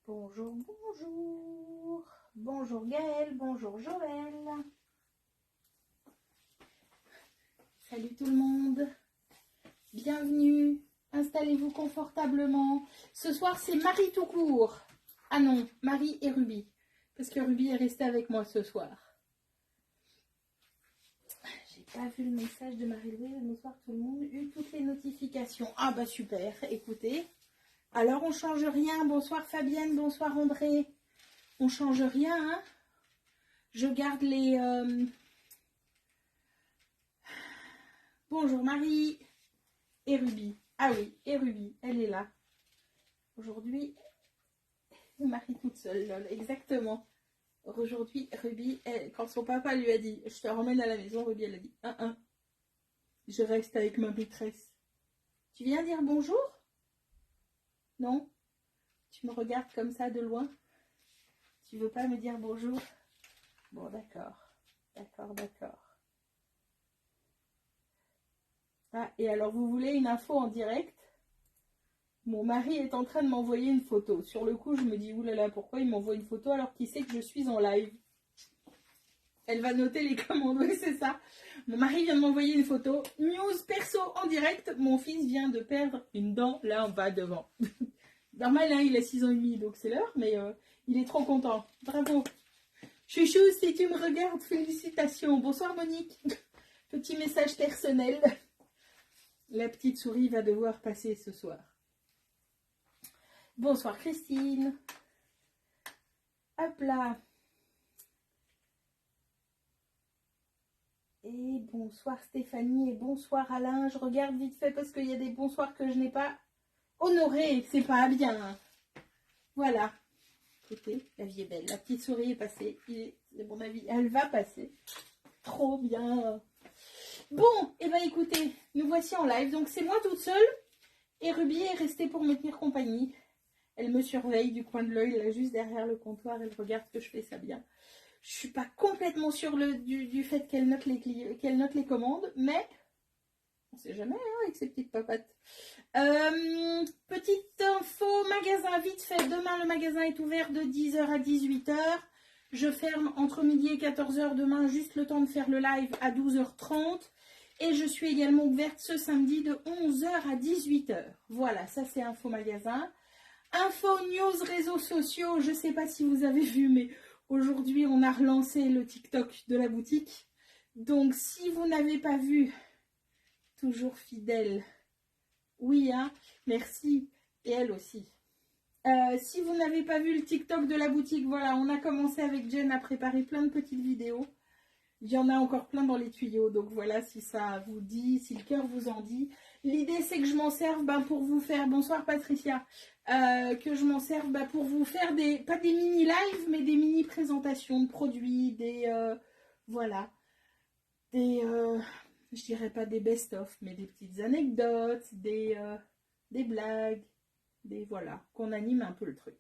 Bonjour, bonjour. Bonjour Gaëlle, bonjour Joël. Salut tout le monde. Bienvenue. Installez-vous confortablement. Ce soir, c'est Marie tout court. Ah non, Marie et Ruby. Parce que Ruby est restée avec moi ce soir. J'ai pas vu le message de Marie-Louise. Bonsoir tout le monde. Eu toutes les notifications. Ah bah super. Écoutez. Alors on change rien. Bonsoir Fabienne, bonsoir André. On change rien. Hein. Je garde les... Bonjour Marie et Ruby. Ah oui, et Ruby, elle est là. Aujourd'hui, Marie toute seule, lol, exactement. Aujourd'hui, Ruby, quand son papa lui a dit « Je te ramène à la maison », Ruby, elle a dit « Je reste avec ma maîtresse. » Tu viens dire bonjour? Non? Tu me regardes comme ça de loin? Tu veux pas me dire bonjour? Bon, d'accord. D'accord, d'accord. Ah, et alors, vous voulez une info en direct? Mon mari est en train de m'envoyer une photo. Sur le coup, je me dis, oulala, pourquoi il m'envoie une photo alors qu'il sait que je suis en live? Elle va noter les commandes, oui, c'est ça. Mon mari vient de m'envoyer une photo. News perso en direct. Mon fils vient de perdre une dent, là en bas devant. Normal, hein, il a 6 ans et demi, donc c'est l'heure, mais il est trop content. Bravo. Chouchou, si tu me regardes, félicitations. Bonsoir Monique. Petit message personnel. La petite souris va devoir passer ce soir. Bonsoir Christine. Hop là. Et bonsoir Stéphanie et bonsoir Alain. Je regarde vite fait parce qu'il y a des bonsoirs que je n'ai pas honorés. C'est pas bien. Voilà. Écoutez, la vie est belle. La petite souris est passée. C'est mon avis, elle va passer. Trop bien. Bon, et ben écoutez, nous voici en live. Donc c'est moi toute seule. Et Ruby est restée pour me tenir compagnie. Elle me surveille du coin de l'œil, là, juste derrière le comptoir. Elle regarde que je fais ça bien. Je ne suis pas complètement sûre du fait qu'elle note les commandes, mais on ne sait jamais hein, avec ces petites papates. Petite info, magasin vite fait. Demain, le magasin est ouvert de 10h à 18h. Je ferme entre midi et 14h demain, juste le temps de faire le live à 12h30. Et je suis également ouverte ce samedi de 11h à 18h. Voilà, ça c'est info magasin. Info news réseaux sociaux, je ne sais pas si vous avez vu, mais aujourd'hui on a relancé le TikTok de la boutique. Donc si vous n'avez pas vu, toujours fidèle, oui hein, merci, et elle aussi. Si vous n'avez pas vu le TikTok de la boutique, voilà, on a commencé avec Jen à préparer plein de petites vidéos. Il y en a encore plein dans les tuyaux, donc voilà, si ça vous dit, si le cœur vous en dit. L'idée, c'est que je m'en serve pour vous faire, bonsoir Patricia, que je m'en serve pour vous faire pas des mini-lives, mais des mini-présentations de produits, voilà, je dirais pas des best-of, mais des petites anecdotes, des blagues, voilà, qu'on anime un peu le truc.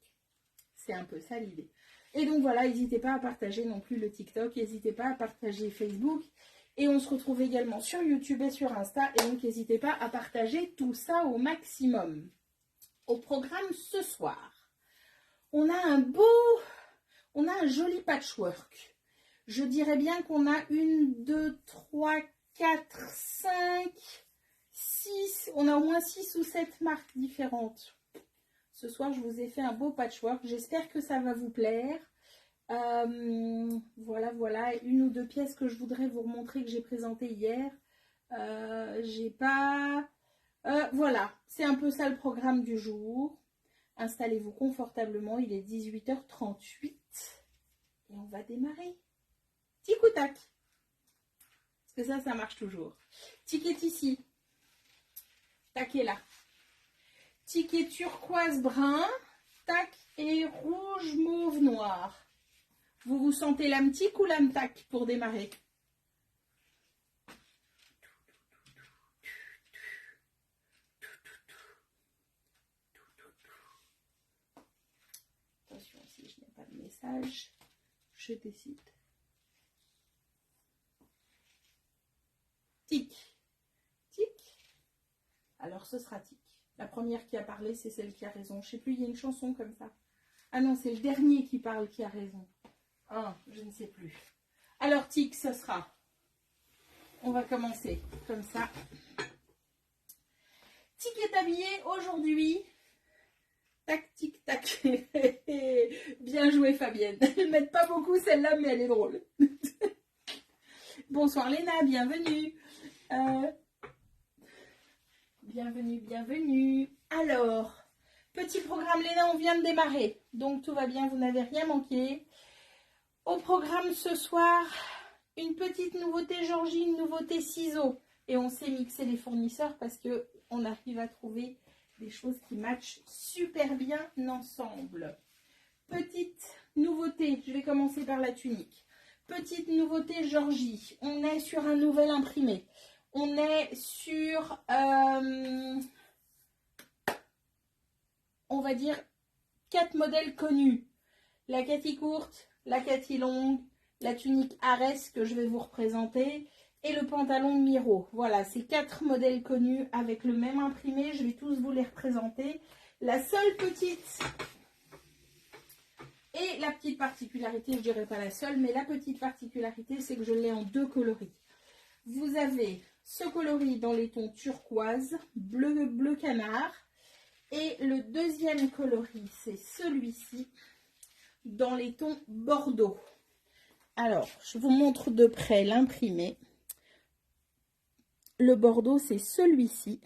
C'est un peu ça l'idée. Et donc voilà, n'hésitez pas à partager non plus le TikTok, n'hésitez pas à partager Facebook. Et on se retrouve également sur YouTube et sur Insta. Et donc n'hésitez pas à partager tout ça au maximum. Au programme ce soir, on a un joli patchwork. Je dirais bien qu'on a 1, 2, 3, 4, 5, 6. On a au moins 6 ou 7 marques différentes. Ce soir, je vous ai fait un beau patchwork. J'espère que ça va vous plaire. Voilà. Une ou deux pièces que je voudrais vous remontrer que j'ai présentées hier. Voilà, c'est un peu ça le programme du jour. Installez-vous confortablement. Il est 18h38. Et on va démarrer. Tic ou tac. Parce que ça marche toujours. Tic est ici. Tac est là. Ticket turquoise brun, tac, et rouge mauve noir. Vous vous sentez l'âme tic ou l'âme tac pour démarrer? Attention, si je n'ai pas de message, je décide. Tic, tic. Alors ce sera tic. La première qui a parlé, c'est celle qui a raison. Je ne sais plus, il y a une chanson comme ça. Ah non, c'est le dernier qui parle qui a raison. Ah, je ne sais plus. Alors, tic, ce sera. On va commencer comme ça. Tic est habillé aujourd'hui. Tac, tic, tac. Bien joué, Fabienne. Ils ne mettent pas beaucoup celle-là, mais elle est drôle. Bonsoir Léna, bienvenue. Bienvenue, bienvenue. Alors, petit programme Léna, on vient de démarrer. Donc tout va bien, vous n'avez rien manqué. Au programme ce soir, une petite nouveauté Georgie, une nouveauté ciseaux. Et on sait mixer les fournisseurs parce qu'on arrive à trouver des choses qui matchent super bien ensemble. Petite nouveauté, je vais commencer par la tunique. Petite nouveauté Georgie, on est sur un nouvel imprimé. On est sur, on va dire, 4 modèles connus. La Cathy courte, la Cathy longue, la tunique Arès que je vais vous représenter et le pantalon Miro. Voilà, c'est 4 modèles connus avec le même imprimé. Je vais tous vous les représenter. La seule petite et la petite particularité, je dirais pas la seule, mais la petite particularité, c'est que je l'ai en 2 coloris. Vous avez ce coloris dans les tons turquoise, bleu canard. Et le deuxième coloris, c'est celui-ci, dans les tons bordeaux. Alors, je vous montre de près l'imprimé. Le bordeaux, c'est celui-ci.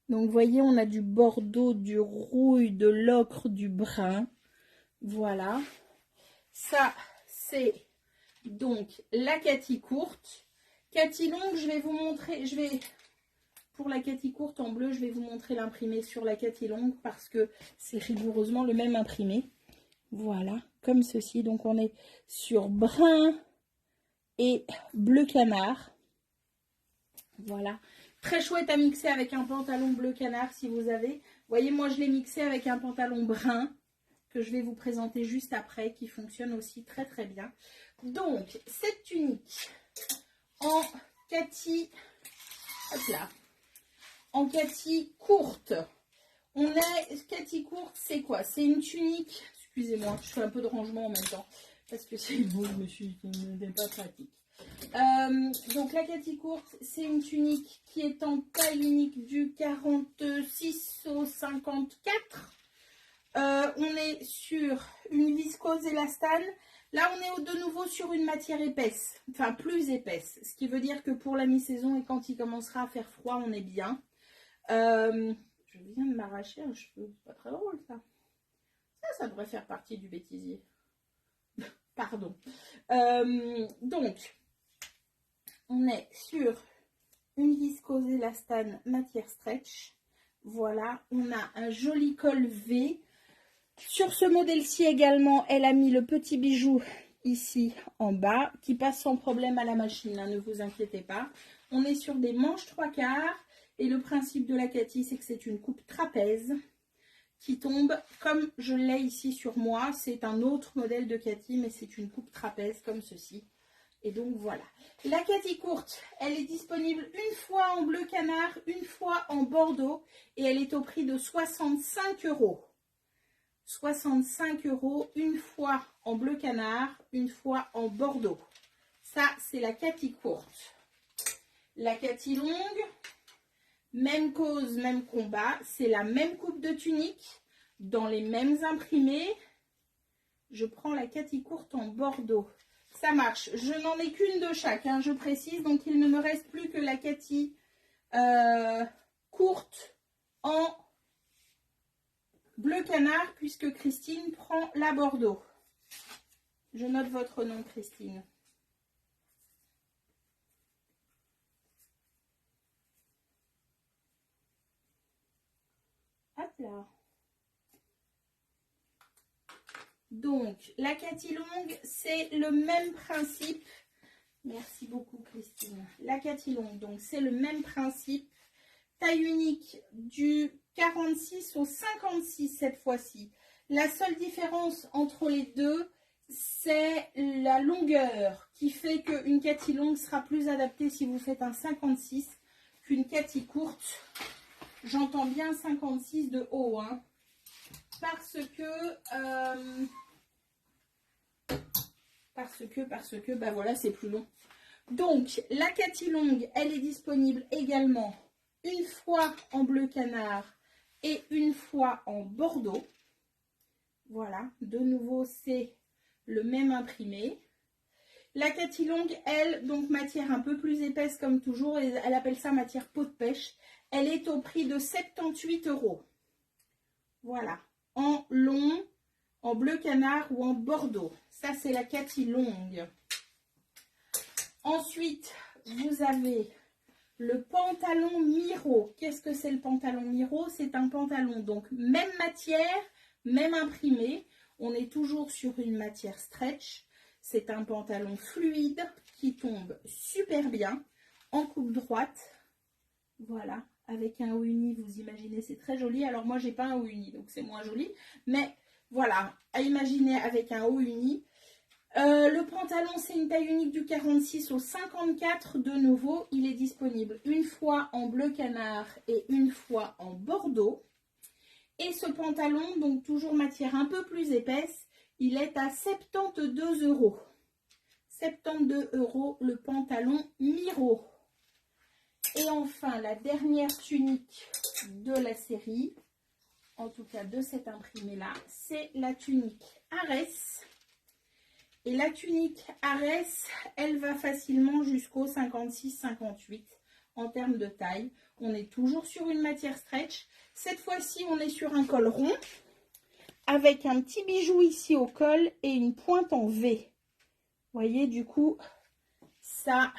Donc, vous voyez, on a du bordeaux, du rouille, de l'ocre, du brun. Voilà. Ça, c'est donc la Cathy courte. Cathy longue, je vais vous montrer, pour la Cathy courte en bleu, je vais vous montrer l'imprimé sur la Cathy longue parce que c'est rigoureusement le même imprimé. Voilà, comme ceci. Donc on est sur brun et bleu canard. Voilà. Très chouette à mixer avec un pantalon bleu canard si vous avez. Vous voyez, moi je l'ai mixé avec un pantalon brun que je vais vous présenter juste après, qui fonctionne aussi très très bien. Donc, cette tunique en Cathy, hop là, en Cathy courte. On est, Cathy courte, c'est quoi? C'est une tunique, excusez-moi, je fais un peu de rangement en même temps, parce que c'est bon, je me suis dit, pas pratique. Donc la Cathy courte, c'est une tunique qui est en taille unique du 46 au 54. On est sur une viscose élastane. Là, on est de nouveau sur une matière épaisse, enfin plus épaisse. Ce qui veut dire que pour la mi-saison et quand il commencera à faire froid, on est bien. Je viens de m'arracher un cheveu, c'est pas très drôle ça. Ça devrait faire partie du bêtisier. Pardon. Donc, on est sur une viscose élastane matière stretch. Voilà, on a un joli col V. Sur ce modèle-ci également, elle a mis le petit bijou ici en bas qui passe sans problème à la machine, hein, ne vous inquiétez pas. On est sur des manches 3/4 et le principe de la Cathy, c'est que c'est une coupe trapèze qui tombe comme je l'ai ici sur moi. C'est un autre modèle de Cathy, mais c'est une coupe trapèze comme ceci. Et donc voilà. La Cathy courte, elle est disponible une fois en bleu canard, une fois en bordeaux et elle est au prix de 65 €. 65 €, une fois en bleu canard, une fois en bordeaux. Ça, c'est la Cathy courte. La Cathy longue, même cause, même combat. C'est la même coupe de tunique, dans les mêmes imprimés. Je prends la Cathy courte en bordeaux. Ça marche. Je n'en ai qu'une de chaque, hein, je précise. Donc, il ne me reste plus que la Cathy courte en bleu canard, puisque Christine prend la bordeaux. Je note votre nom, Christine. Hop là. Donc, la Cathy longue, c'est le même principe. Merci beaucoup, Christine. La Cathy longue, donc c'est le même principe. Taille unique du 46 au 56 cette fois-ci. La seule différence entre les deux, c'est la longueur qui fait qu'une Cathy longue sera plus adaptée si vous faites un 56 qu'une Cathy courte. J'entends bien 56 de haut, hein. parce que, bah voilà, c'est plus long. Donc, la Cathy Long, elle est disponible également une fois en bleu canard et une fois en bordeaux. Voilà, de nouveau, c'est le même imprimé. La Cathy Long, elle, donc matière un peu plus épaisse comme toujours, et elle appelle ça matière peau de pêche. Elle est au prix de 78 €. Voilà, en long, en bleu canard ou en bordeaux. Ça, c'est la Cathy Long. Ensuite, vous avez le pantalon Miro. Qu'est-ce que c'est le pantalon Miro? C'est un pantalon, donc même matière, même imprimé. On est toujours sur une matière stretch. C'est un pantalon fluide qui tombe super bien en coupe droite. Voilà, avec un haut uni, vous imaginez, c'est très joli. Alors moi, j'ai pas un haut uni, donc c'est moins joli. Mais voilà, à imaginer avec un haut uni. Le pantalon, c'est une taille unique du 46 au 54. De nouveau, il est disponible une fois en bleu canard et une fois en bordeaux. Et ce pantalon, donc toujours matière un peu plus épaisse, il est à 72 €. 72 € le pantalon Miro. Et enfin, la dernière tunique de la série, en tout cas de cet imprimé-là, c'est la tunique Arès. Et la tunique Arès, elle va facilement jusqu'au 56-58 en termes de taille. On est toujours sur une matière stretch. Cette fois-ci, on est sur un col rond avec un petit bijou ici au col et une pointe en V. Vous voyez, du coup, ça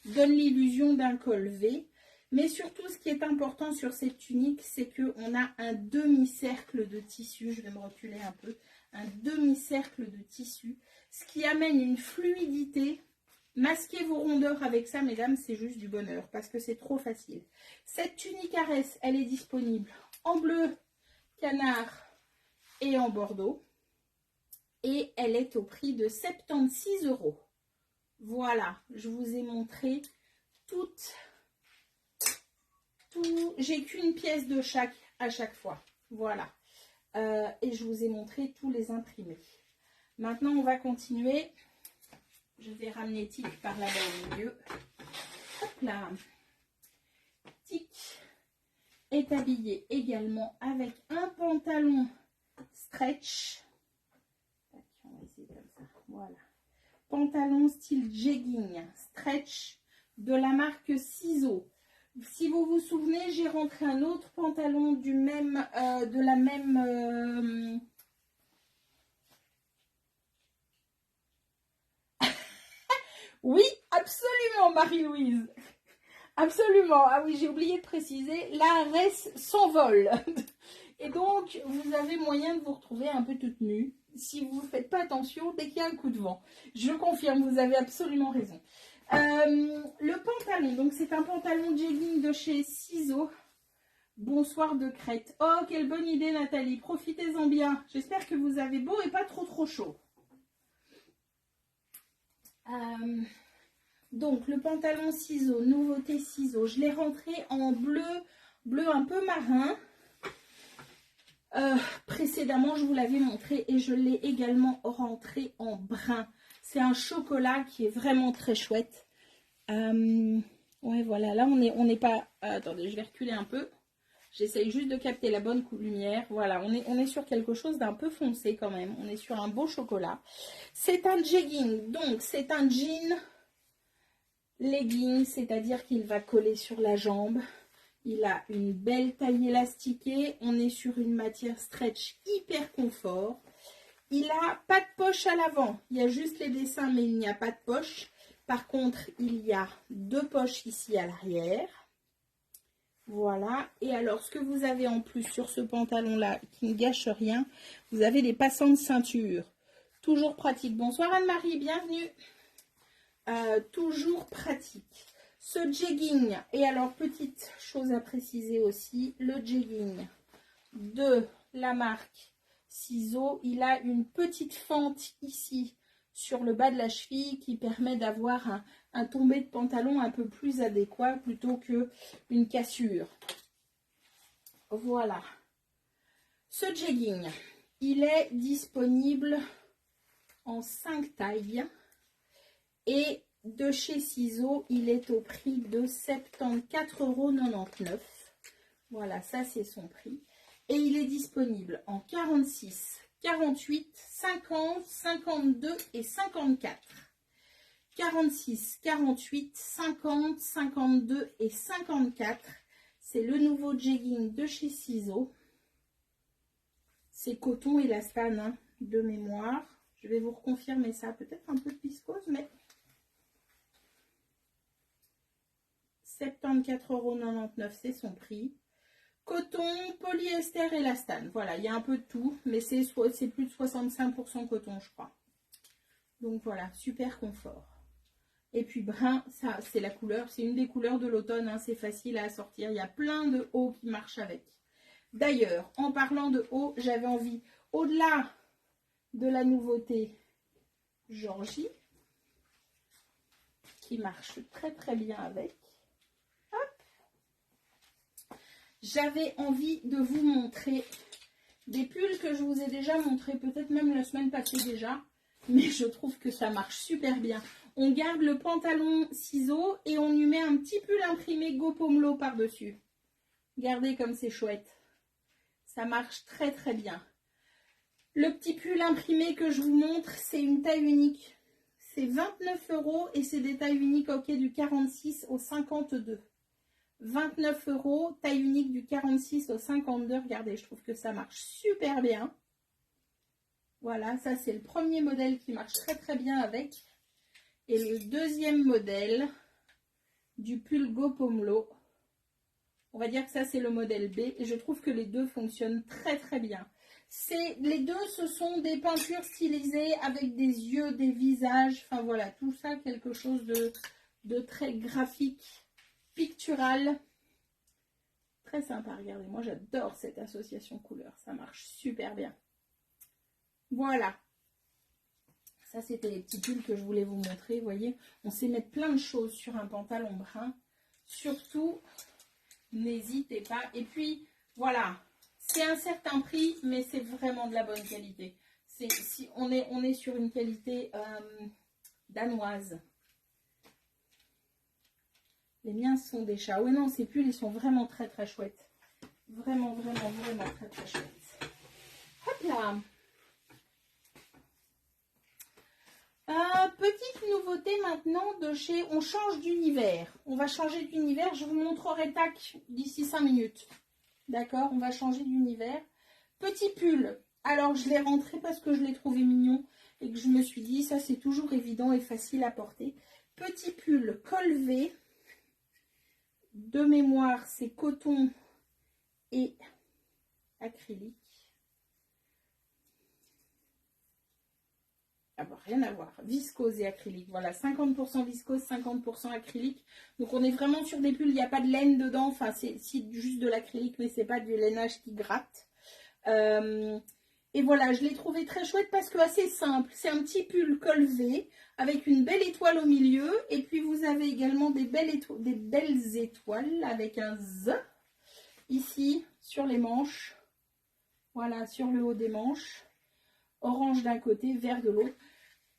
donne l'illusion d'un col V. Mais surtout, ce qui est important sur cette tunique, c'est qu'on a un demi-cercle de tissu. Je vais me reculer un peu. Un demi-cercle de tissu, ce qui amène une fluidité. Masquez vos rondeurs avec ça, mesdames, c'est juste du bonheur, parce que c'est trop facile. Cette tunique Arès, elle est disponible en bleu canard et en bordeaux. Et elle est au prix de 76 €. Voilà, je vous ai montré tout. J'ai qu'une pièce de chaque à chaque fois. Voilà. Et je vous ai montré tous les imprimés. Maintenant, on va continuer. Je vais ramener Tic par là-bas au milieu. Hop là. Tic est habillé également avec un pantalon stretch. On va essayer comme ça. Voilà. Pantalon style jegging stretch de la marque Ciseaux. Si vous vous souvenez, j'ai rentré un autre pantalon du même, de la même... Oui, absolument, Marie-Louise. Absolument. Ah oui, j'ai oublié de préciser, la Arès s'envole. Et donc, vous avez moyen de vous retrouver un peu toute nue si vous ne faites pas attention dès qu'il y a un coup de vent. Je confirme, vous avez absolument raison. Le pantalon, donc c'est un pantalon jegging de chez Ciseaux. Bonsoir de Crète. Oh, quelle bonne idée, Nathalie. Profitez-en bien. J'espère que vous avez beau et pas trop chaud. Donc, le pantalon Ciseaux, nouveauté Ciseaux. Je l'ai rentré en bleu un peu marin. Précédemment, je vous l'avais montré et je l'ai également rentré en brun. C'est un chocolat qui est vraiment très chouette. Ouais, voilà, là, on n'est pas... attendez, je vais reculer un peu. J'essaye juste de capter la bonne lumière. Voilà, on est sur quelque chose d'un peu foncé quand même. On est sur un beau chocolat. C'est un jegging, donc c'est un jean legging, c'est-à-dire qu'il va coller sur la jambe. Il a une belle taille élastiquée. On est sur une matière stretch hyper confort. Il n'a pas de poche à l'avant. Il y a juste les dessins, mais il n'y a pas de poche. Par contre, il y a deux poches ici à l'arrière. Voilà. Et alors, ce que vous avez en plus sur ce pantalon-là, qui ne gâche rien, vous avez des passants de ceinture. Toujours pratique. Bonsoir Anne-Marie, bienvenue. Toujours pratique. Ce jegging, et alors petite chose à préciser aussi, le jegging de la marque Ciseaux, il a une petite fente ici sur le bas de la cheville qui permet d'avoir un tombé de pantalon un peu plus adéquat plutôt qu'une cassure. Voilà. Ce jegging, il est disponible en 5 tailles et de chez Ciseaux, il est au prix de 74,99 €. Voilà, ça c'est son prix. Et il est disponible en 46, 48, 50, 52 et 54. 46, 48, 50, 52 et 54. C'est le nouveau jegging de chez Ciseaux. C'est coton élastane hein, de mémoire. Je vais vous reconfirmer ça. Peut-être un peu de viscose, mais 74,99 €, c'est son prix. Coton, polyester, élastane. Voilà, il y a un peu de tout, mais c'est plus de 65% coton, je crois. Donc voilà, super confort. Et puis brun, ça c'est la couleur, c'est une des couleurs de l'automne, hein, c'est facile à assortir. Il y a plein de hauts qui marchent avec. D'ailleurs, en parlant de haut, j'avais envie, au-delà de la nouveauté Georgie, qui marche très très bien avec, j'avais envie de vous montrer des pulls que je vous ai déjà montré, peut-être même la semaine passée déjà, mais je trouve que ça marche super bien. On garde le pantalon ciseaux et on lui met un petit pull imprimé Go Pomelo par-dessus. Regardez comme c'est chouette. Ça marche très très bien. Le petit pull imprimé que je vous montre, c'est une taille unique. C'est 29 € et c'est des tailles uniques ok du 46 au 52. 29 €, taille unique du 46 au 52. Regardez, je trouve que ça marche super bien. Voilà, ça c'est le premier modèle qui marche très très bien avec. Et le deuxième modèle du pull Go Pomelo, on va dire que ça c'est le modèle B. Et je trouve que les deux fonctionnent très très bien. Les deux, ce sont des peintures stylisées avec des yeux, des visages. Enfin voilà, tout ça quelque chose de très graphique, pictural. Très sympa, regardez, moi j'adore cette association couleur, ça marche super bien. Voilà, ça c'était les petits pulls que je voulais vous montrer, vous voyez, on sait mettre plein de choses sur un pantalon brun, surtout n'hésitez pas. Et puis voilà, c'est un certain prix, mais c'est vraiment de la bonne qualité. Si on est sur une qualité danoise. Les miens sont des chats. Oui, non, ces pulls, ils sont vraiment très, très chouettes. Vraiment, vraiment, vraiment très, très chouettes. Hop là. Petite nouveauté maintenant de chez... On change d'univers. On va changer d'univers. Je vous montrerai tac d'ici 5 minutes. D'accord, on va changer d'univers. Petit pull. Alors, je l'ai rentré parce que je l'ai trouvé mignon et que je me suis dit, ça, c'est toujours évident et facile à porter. Petit pull col V. De mémoire, c'est coton et acrylique. Ah bah, rien à voir. Viscose et acrylique. Voilà, 50% viscose, 50% acrylique. Donc, on est vraiment sur des pulls. Il n'y a pas de laine dedans. Enfin, c'est juste de l'acrylique, mais c'est pas du lainage qui gratte. Et voilà, je l'ai trouvé très chouette parce que assez simple. C'est un petit pull col V avec une belle étoile au milieu. Et puis, vous avez également des belles étoiles avec un Z ici sur les manches. Voilà, sur le haut des manches. Orange d'un côté, vert de l'autre.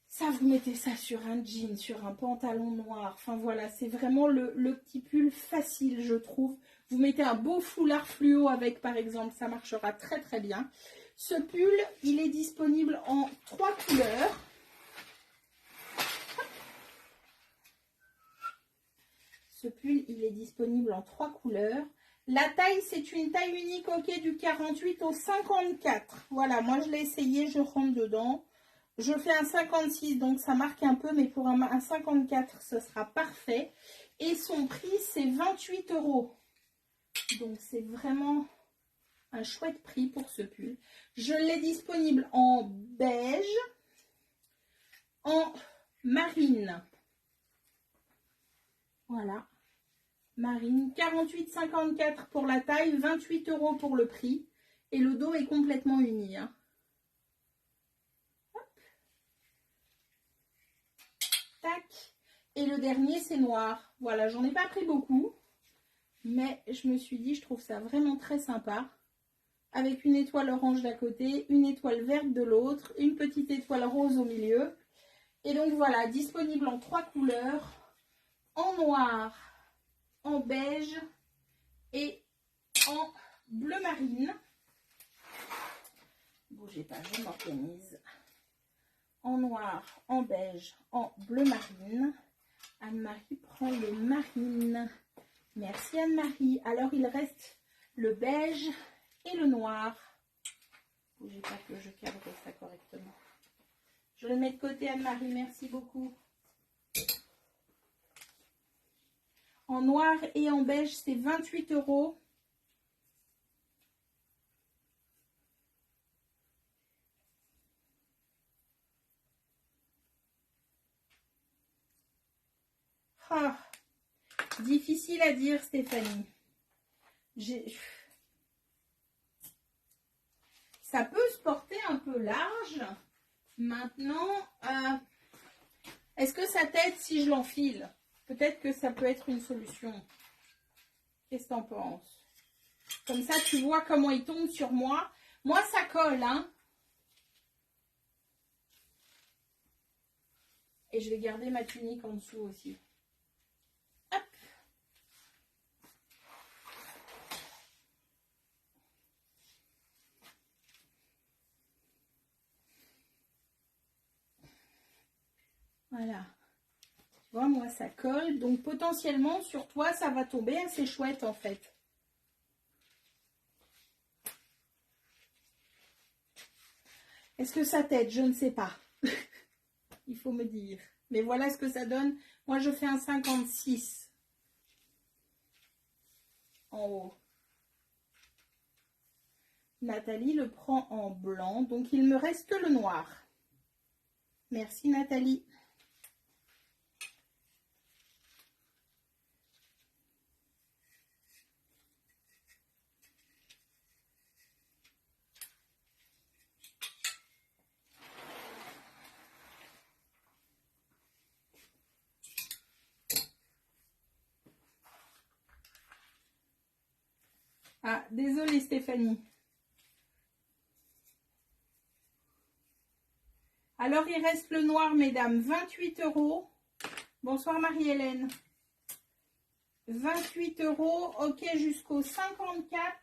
Ça, vous mettez ça sur un jean, sur un pantalon noir. Enfin, voilà, c'est vraiment le petit pull facile, je trouve. Vous mettez un beau foulard fluo avec, par exemple, ça marchera très, très bien. Ce pull, il est disponible en 3 couleurs. Ce pull, il est disponible en 3 couleurs. La taille, c'est une taille unique, ok, du 48 au 54. Voilà, moi, je l'ai essayé, je rentre dedans. Je fais un 56, donc ça marque un peu, mais pour un 54, ce sera parfait. Et son prix, c'est 28 €. Donc, c'est vraiment un chouette prix pour ce pull. Je l'ai disponible en beige, en marine. Voilà. Marine, 48,54 pour la taille, 28 € pour le prix. Et le dos est complètement uni. Hein. Tac. Et le dernier, c'est noir. Voilà, j'en ai pas pris beaucoup. Mais je me suis dit, je trouve ça vraiment très sympa. avec une étoile orange d'un côté, une étoile verte de l'autre, une petite étoile rose au milieu. Et donc voilà, disponible en 3 couleurs, en noir, en beige et en bleu marine. Bougez pas, je m'organise. En noir, en beige, en bleu marine. Anne-Marie prend le marine. Merci Anne-Marie. Alors il reste le beige et le noir. Bougez pas que je cadre ça correctement. Je le mets de côté Anne-Marie, merci beaucoup. En noir et en beige, c'est 28 €. Ah, difficile à dire Stéphanie. Ça peut se porter un peu large. Maintenant, est-ce que ça t'aide si je l'enfile? Peut-être que ça peut être une solution. Qu'est-ce que t'en penses? Comme ça, tu vois comment il tombe sur moi. Moi, ça colle, hein. Et je vais garder ma tunique en dessous aussi. Hop. Voilà. Tu vois, moi, ça colle. Donc, potentiellement, sur toi, ça va tomber assez chouette, en fait. Est-ce que ça t'aide? Je ne sais pas. Il faut me dire. Mais voilà ce que ça donne. Moi, je fais un 56 en haut. Nathalie le prend en blanc. Donc, il me reste que le noir. Merci, Nathalie. Ah, désolée Stéphanie. Alors, il reste le noir, mesdames. 28 €. Bonsoir Marie-Hélène. 28 €. Ok, jusqu'au 54.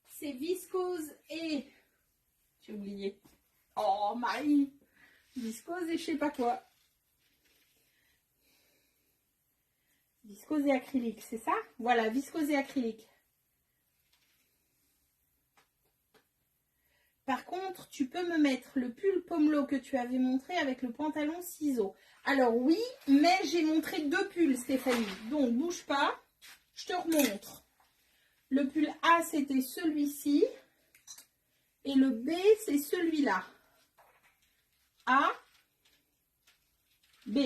C'est viscose et... J'ai oublié. Oh, Marie. Viscose et je sais pas quoi. Viscose et acrylique, c'est ça? Voilà, viscose et acrylique. Par contre, tu peux me mettre le pull pomelo que tu avais montré avec le pantalon ciseau. Alors oui, mais j'ai montré 2 pulls, Stéphanie. Donc, bouge pas. Je te remontre. Le pull A, c'était celui-ci. Et le B, c'est celui-là. A, B.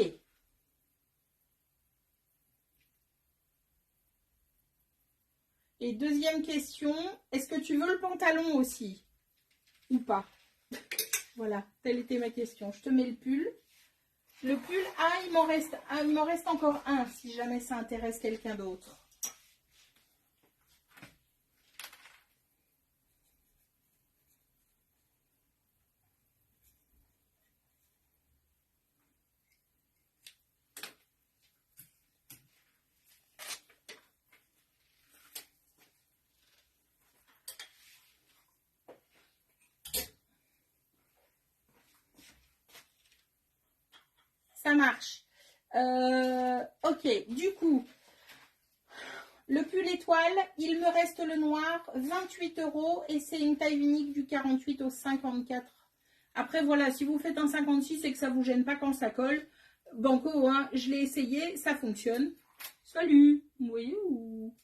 Et deuxième question, est-ce que tu veux le pantalon aussi? Ou pas? Voilà, telle était ma question. Je te mets le pull. Le pull, il m'en reste encore un si jamais ça intéresse quelqu'un d'autre. Ça marche. Ok, du coup, le pull étoile, il me reste le noir, 28 € et c'est une taille unique du 48 au 54. Après, voilà, si vous faites un 56 et que ça ne vous gêne pas quand ça colle, banco, hein, je l'ai essayé, ça fonctionne. Salut, vous voyez ou...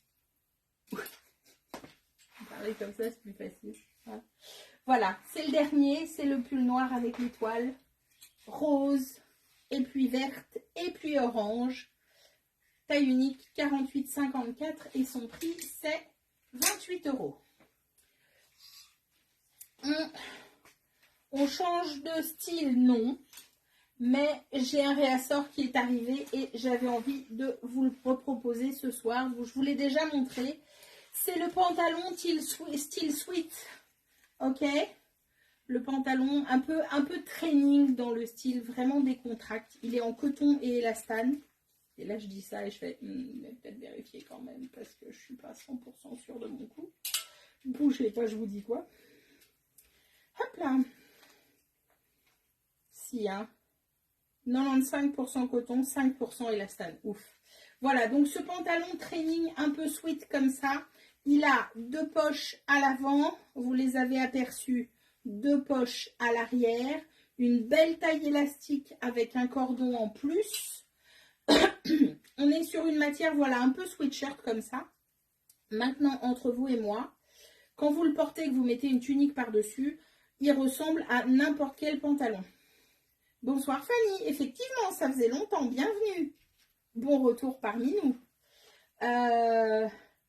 Parler comme ça, c'est plus facile. Voilà, c'est le dernier, c'est le pull noir avec l'étoile rose. Et puis verte, et puis orange. Taille unique, 48,54 et son prix, c'est 28 €. On change de style, non. Mais j'ai un réassort qui est arrivé et j'avais envie de vous le reproposer ce soir. Je vous l'ai déjà montré. C'est le pantalon Style Sweet. Ok. Le pantalon un peu training dans le style, vraiment décontracte. Il est en coton et élastane. Et là, je dis ça et je fais, peut-être vérifier quand même parce que je suis pas 100% sûre de mon coup. Bougez pas, je vous dis quoi. Hop là. Si, hein. 95% coton, 5% élastane. Ouf. Voilà, donc ce pantalon training un peu sweet comme ça, il a 2 poches à l'avant, vous les avez aperçues, 2 poches à l'arrière, une belle taille élastique avec un cordon en plus. On est sur une matière, voilà, un peu sweatshirt comme ça. Maintenant, entre vous et moi, quand vous le portez et que vous mettez une tunique par-dessus, il ressemble à n'importe quel pantalon. Bonsoir Fanny, effectivement, ça faisait longtemps, bienvenue. Bon retour parmi nous.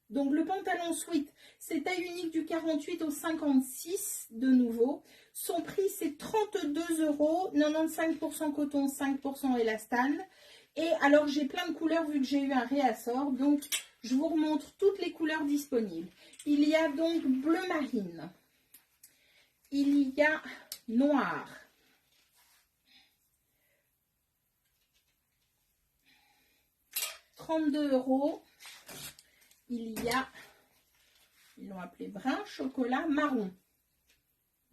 Donc le pantalon sweat, c'est taille unique du 48 au 56 de nouveau. Son prix c'est 32 €, 95% coton, 5% élastane. Et alors j'ai plein de couleurs vu que j'ai eu un réassort, donc je vous remontre toutes les couleurs disponibles. Il y a donc bleu marine, il y a noir, €32. Il y a, ils l'ont appelé brun, chocolat, marron.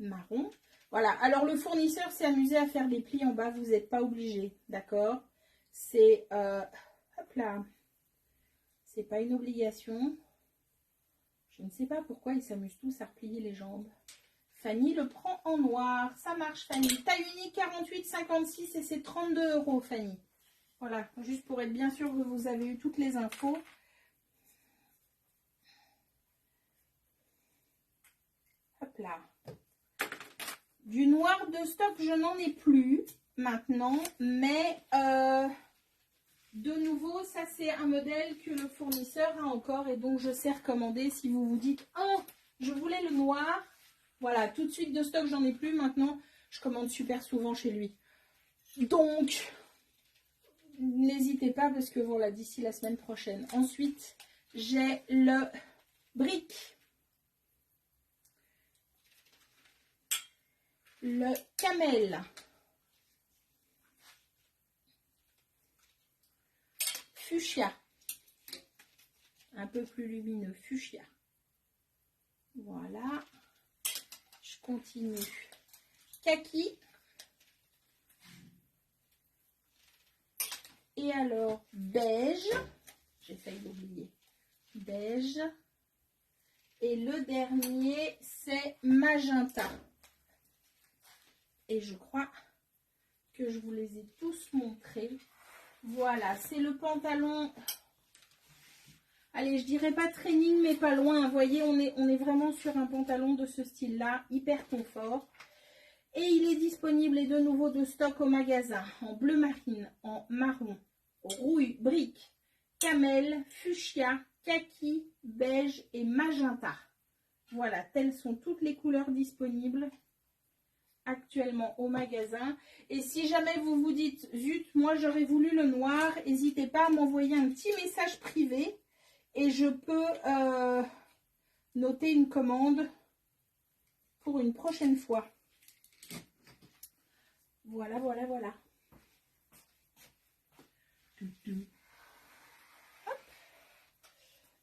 Marron. Voilà, alors le fournisseur s'est amusé à faire des plis en bas, vous n'êtes pas obligé, d'accord? C'est, hop là, c'est pas une obligation. Je ne sais pas pourquoi ils s'amusent tous à replier les jambes. Fanny le prend en noir, ça marche Fanny. Taille unique 48,56 et c'est 32 € Fanny. Voilà, juste pour être bien sûr que vous avez eu toutes les infos. Hop là. Du noir de stock, je n'en ai plus maintenant, mais de nouveau, ça c'est un modèle que le fournisseur a encore et donc je sais recommander si vous vous dites « Oh, je voulais le noir ». Voilà, tout de suite de stock, j'en ai plus. Maintenant, je commande super souvent chez lui. Donc, n'hésitez pas parce que voilà, d'ici la semaine prochaine. Ensuite, j'ai le brick. Le camel. Fuchsia. Un peu plus lumineux, fuchsia. Voilà. Je continue. Kaki. Et alors, beige. J'ai failli l'oublier. Beige. Et le dernier, c'est magenta. Et je crois que je vous les ai tous montrés. Voilà, c'est le pantalon. Allez, je dirais pas training, mais pas loin. Vous voyez, on est vraiment sur un pantalon de ce style-là, hyper confort. Et il est disponible, et de nouveau de stock au magasin, en bleu marine, en marron, rouille, brique, camel, fuchsia, kaki, beige et magenta. Voilà, telles sont toutes les couleurs disponibles actuellement au magasin. Et si jamais vous vous dites, zut, moi j'aurais voulu le noir, n'hésitez pas à m'envoyer un petit message privé et je peux noter une commande pour une prochaine fois. Voilà, voilà, voilà. Hop.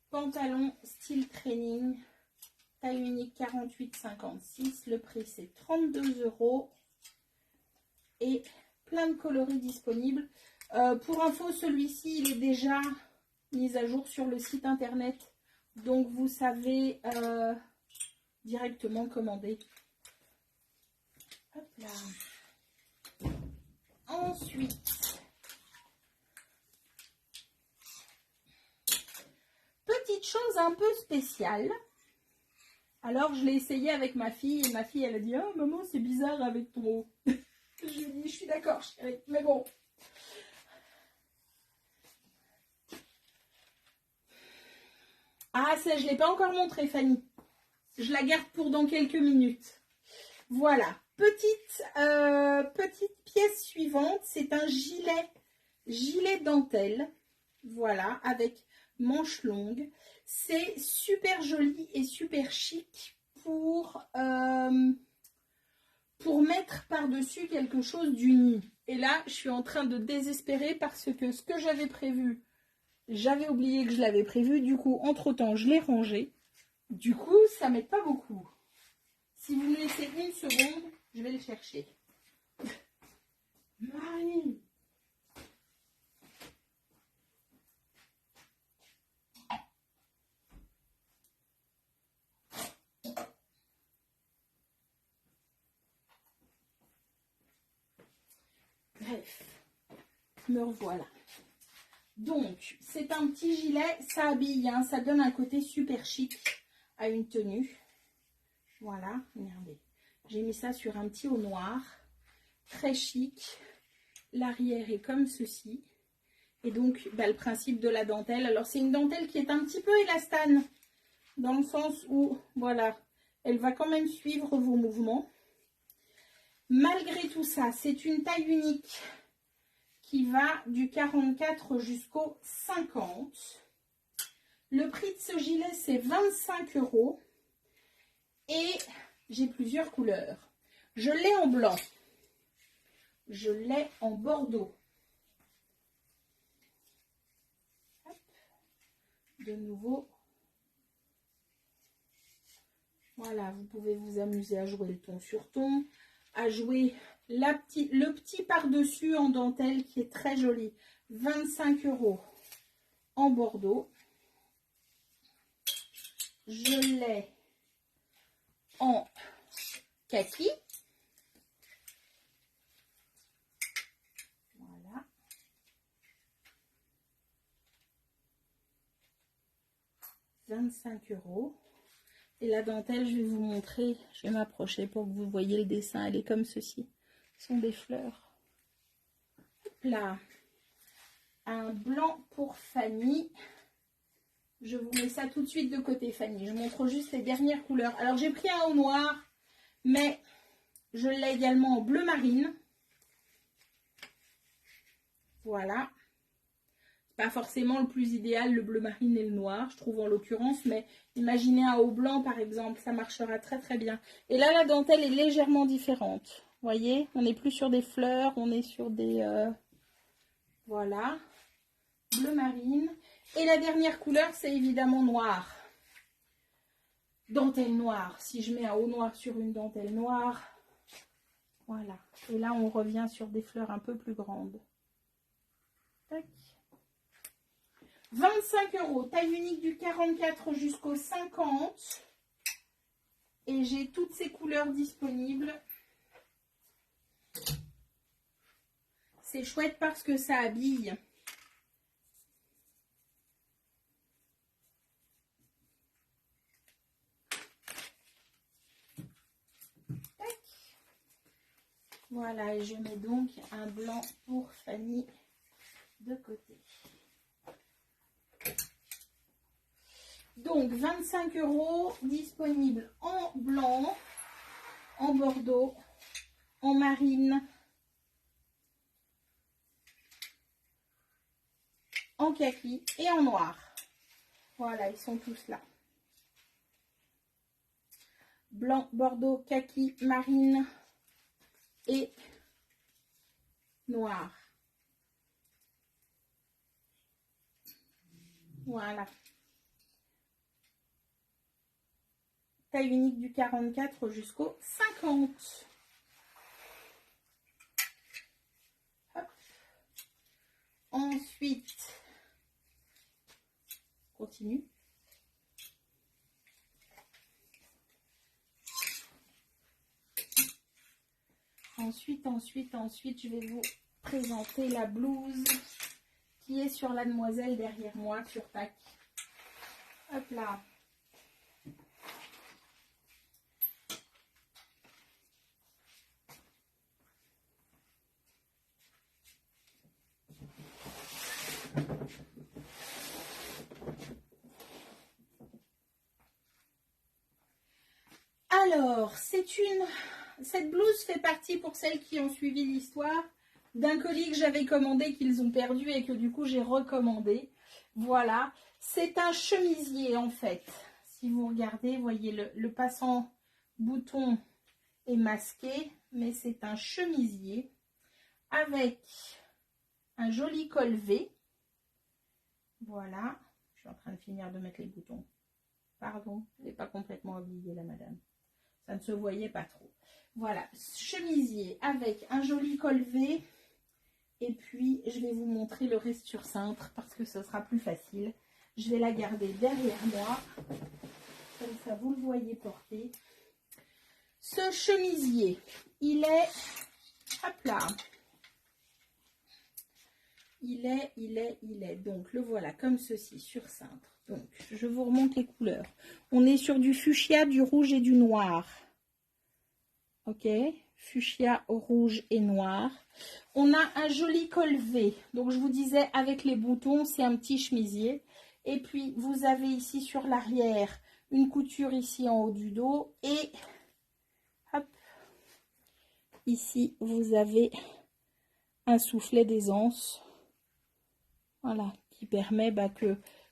Pantalon style training, taille unique 48,56. Le prix c'est 32 € et plein de coloris disponibles. Pour info, celui-ci il est déjà mis à jour sur le site internet, donc vous savez directement commander. Hop là. Ensuite, petite chose un peu spéciale. Alors, je l'ai essayé avec ma fille et ma fille, elle a dit « Oh, maman, c'est bizarre avec ton haut. » Je lui ai dit « Je suis d'accord, chérie, mais bon. » Ah, ça, je ne l'ai pas encore montré, Fanny. Je la garde pour dans quelques minutes. Voilà. Petite pièce suivante, c'est un gilet dentelle. Voilà, avec manches longues. C'est super joli et super chic pour mettre par-dessus quelque chose d'uni. Et là, je suis en train de désespérer parce que ce que j'avais prévu, j'avais oublié que je l'avais prévu. Du coup, entre-temps, je l'ai rangé. Du coup, ça m'aide pas beaucoup. Si vous me laissez une seconde, je vais le chercher. Marie. Bref, me revoilà. Donc, c'est un petit gilet, ça habille, hein, ça donne un côté super chic à une tenue. Voilà, regardez. J'ai mis ça sur un petit haut noir, très chic. L'arrière est comme ceci. Et donc, bah, le principe de la dentelle. Alors, c'est une dentelle qui est un petit peu élastane, dans le sens où, voilà, elle va quand même suivre vos mouvements. Malgré tout ça, c'est une taille unique qui va du 44 jusqu'au 50. Le prix de ce gilet, c'est 25 €. Et j'ai plusieurs couleurs. Je l'ai en blanc. Je l'ai en bordeaux. Hop. De nouveau. Voilà, vous pouvez vous amuser à jouer le ton sur ton, à jouer le petit par-dessus en dentelle qui est très joli. 25 € en bordeaux. Je l'ai en kaki. Voilà. « 25 €. Et la dentelle, je vais vous montrer. Je vais m'approcher pour que vous voyez le dessin. Elle est comme ceci. Ce sont des fleurs. Hop là. Un blanc pour Fanny. Je vous mets ça tout de suite de côté, Fanny. Je montre juste les dernières couleurs. Alors, j'ai pris un au noir, mais je l'ai également en bleu marine. Voilà. Pas forcément le plus idéal, le bleu marine et le noir, je trouve en l'occurrence, mais imaginez un haut blanc par exemple, ça marchera très très bien. Et là, la dentelle est légèrement différente. Vous voyez, on n'est plus sur des fleurs, on est sur des... voilà, bleu marine. Et la dernière couleur, c'est évidemment noir. Dentelle noire. Si je mets un haut noir sur une dentelle noire, voilà. Et là, on revient sur des fleurs un peu plus grandes. Tac. 25 €, taille unique du 44 jusqu'au 50. Et j'ai toutes ces couleurs disponibles. C'est chouette parce que ça habille. Tac. Voilà, et je mets donc un blanc pour Fanny de côté. Donc 25 € disponibles en blanc, en bordeaux, en marine, en kaki et en noir. Voilà, ils sont tous là. Blanc, bordeaux, kaki, marine et noir. Voilà. Taille unique du 44 jusqu'au 50. Hop. Ensuite, continue. Ensuite, je vais vous présenter la blouse qui est sur la demoiselle derrière moi sur Pâques. Hop là. Alors, cette blouse fait partie, pour celles qui ont suivi l'histoire, d'un colis que j'avais commandé qu'ils ont perdu et que du coup j'ai recommandé. Voilà, C'est un chemisier en fait. Si vous regardez, vous voyez le passant bouton est masqué, mais c'est un chemisier avec un joli col V. Voilà, je suis en train de finir de mettre les boutons. Pardon, je n'ai pas complètement oublié la madame. Ça ne se voyait pas trop. Voilà, chemisier avec un joli col V. Et puis, je vais vous montrer le reste sur cintre parce que ce sera plus facile. Je vais la garder derrière moi. Comme ça, vous le voyez porter. Ce chemisier, il est... Hop là. Il est. Donc, le voilà comme ceci sur cintre. Donc, je vous remonte les couleurs. On est sur du fuchsia, du rouge et du noir. Ok, fuchsia, rouge et noir. On a un joli col V. Donc, je vous disais, avec les boutons, c'est un petit chemisier. Et puis, vous avez ici sur l'arrière, une couture ici en haut du dos. Et, hop, ici, vous avez un soufflet d'aisance. Voilà, qui permet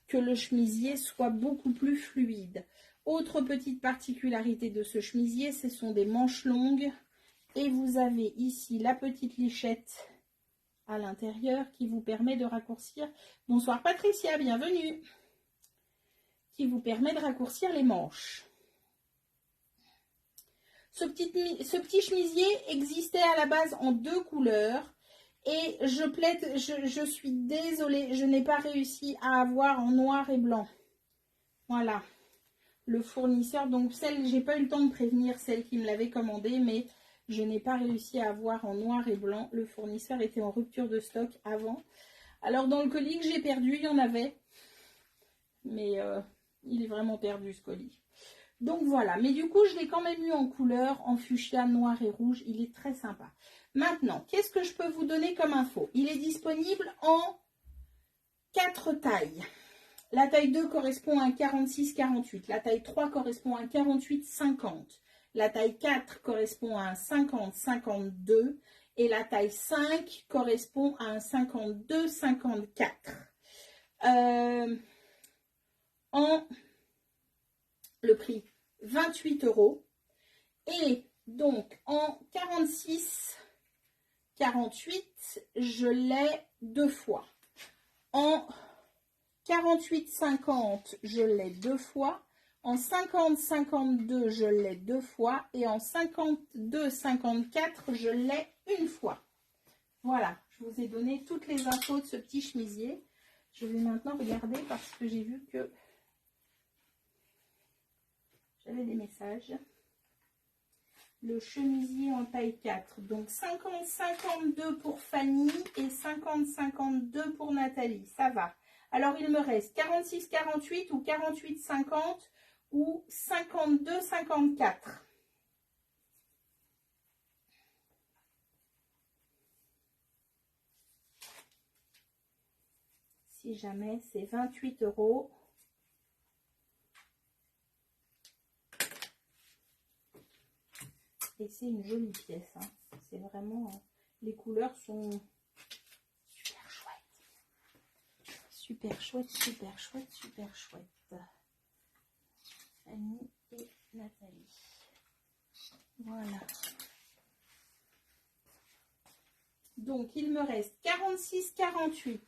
que le chemisier soit beaucoup plus fluide. Autre petite particularité de ce chemisier, ce sont des manches longues. Et vous avez ici la petite lichette à l'intérieur qui vous permet de raccourcir. Bonsoir Patricia, bienvenue. Qui vous permet de raccourcir les manches. Ce petit chemisier existait à la base en 2 couleurs. Et je suis désolée, je n'ai pas réussi à avoir en noir et blanc. Voilà. Le fournisseur, donc j'ai pas eu le temps de prévenir celle qui me l'avait commandé, mais je n'ai pas réussi à avoir en noir et blanc. Le fournisseur était en rupture de stock avant. Alors dans le colis que j'ai perdu, il y en avait. Mais il est vraiment perdu ce colis. Donc voilà, mais du coup je l'ai quand même eu en couleur, en fuchsia, noir et rouge. Il est très sympa. Maintenant, qu'est-ce que je peux vous donner comme info? Il est disponible en 4 tailles. La taille 2 correspond à un 46-48. La taille 3 correspond à un 48-50. La taille 4 correspond à un 50-52. Et la taille 5 correspond à un 52-54. En le prix 28 €. Et donc en 46-48, je l'ai 2 fois. En 48-50, je l'ai 2 fois. En 50-52, je l'ai 2 fois. Et en 52-54, je l'ai 1 fois. Voilà, je vous ai donné toutes les infos de ce petit chemisier. Je vais maintenant regarder parce que j'ai vu que j'avais des messages. Le chemisier en taille 4. Donc 50-52 pour Fanny et 50-52 pour Nathalie. Ça va. Alors il me reste 46-48 ou 48-50 ou 52-54. Si jamais c'est 28 €. Et c'est une jolie pièce. Hein. C'est vraiment... les couleurs sont super chouettes. Super chouette, super chouette, super chouette. Fanny et Nathalie. Voilà. Donc, il me reste 46-48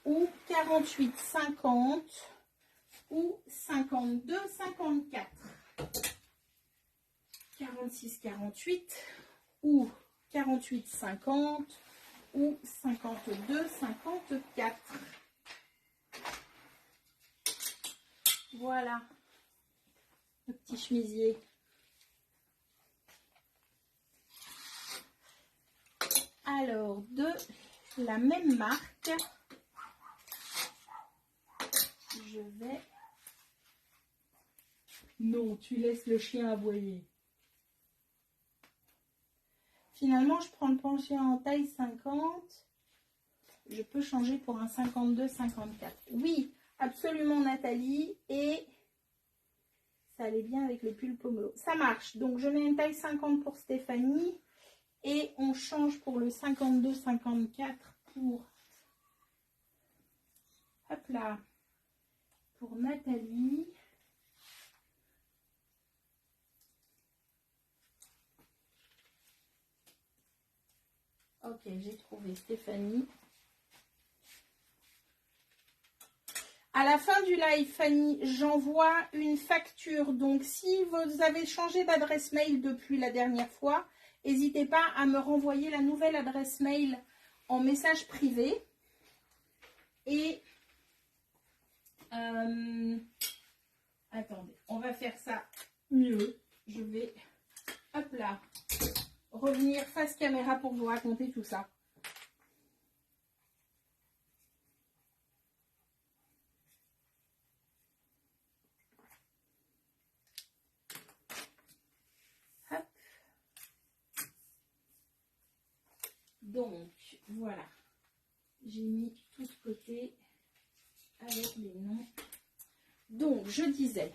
ou 48-50 ou 52-54. 46-48 ou 48-50 ou 52-54. Voilà le petit chemisier. Alors, de la même marque, je vais... Non, tu laisses le chien aboyer. Finalement, je prends le penché en taille 50. Je peux changer pour un 52-54. Oui, absolument Nathalie. Et ça allait bien avec le pull pomelo. Ça marche. Donc, je mets une taille 50 pour Stéphanie. Et on change pour le 52-54 pour... Hop là. pour Nathalie. Ok, j'ai trouvé Stéphanie. À la fin du live, Fanny, j'envoie une facture. Donc, si vous avez changé d'adresse mail depuis la dernière fois, n'hésitez pas à me renvoyer la nouvelle adresse mail en message privé. Et, attendez, on va faire ça mieux. Je vais, hop là, revenir face caméra pour vous raconter tout ça. Hop. Donc, voilà. J'ai mis tout de côté avec les noms. Donc, je disais,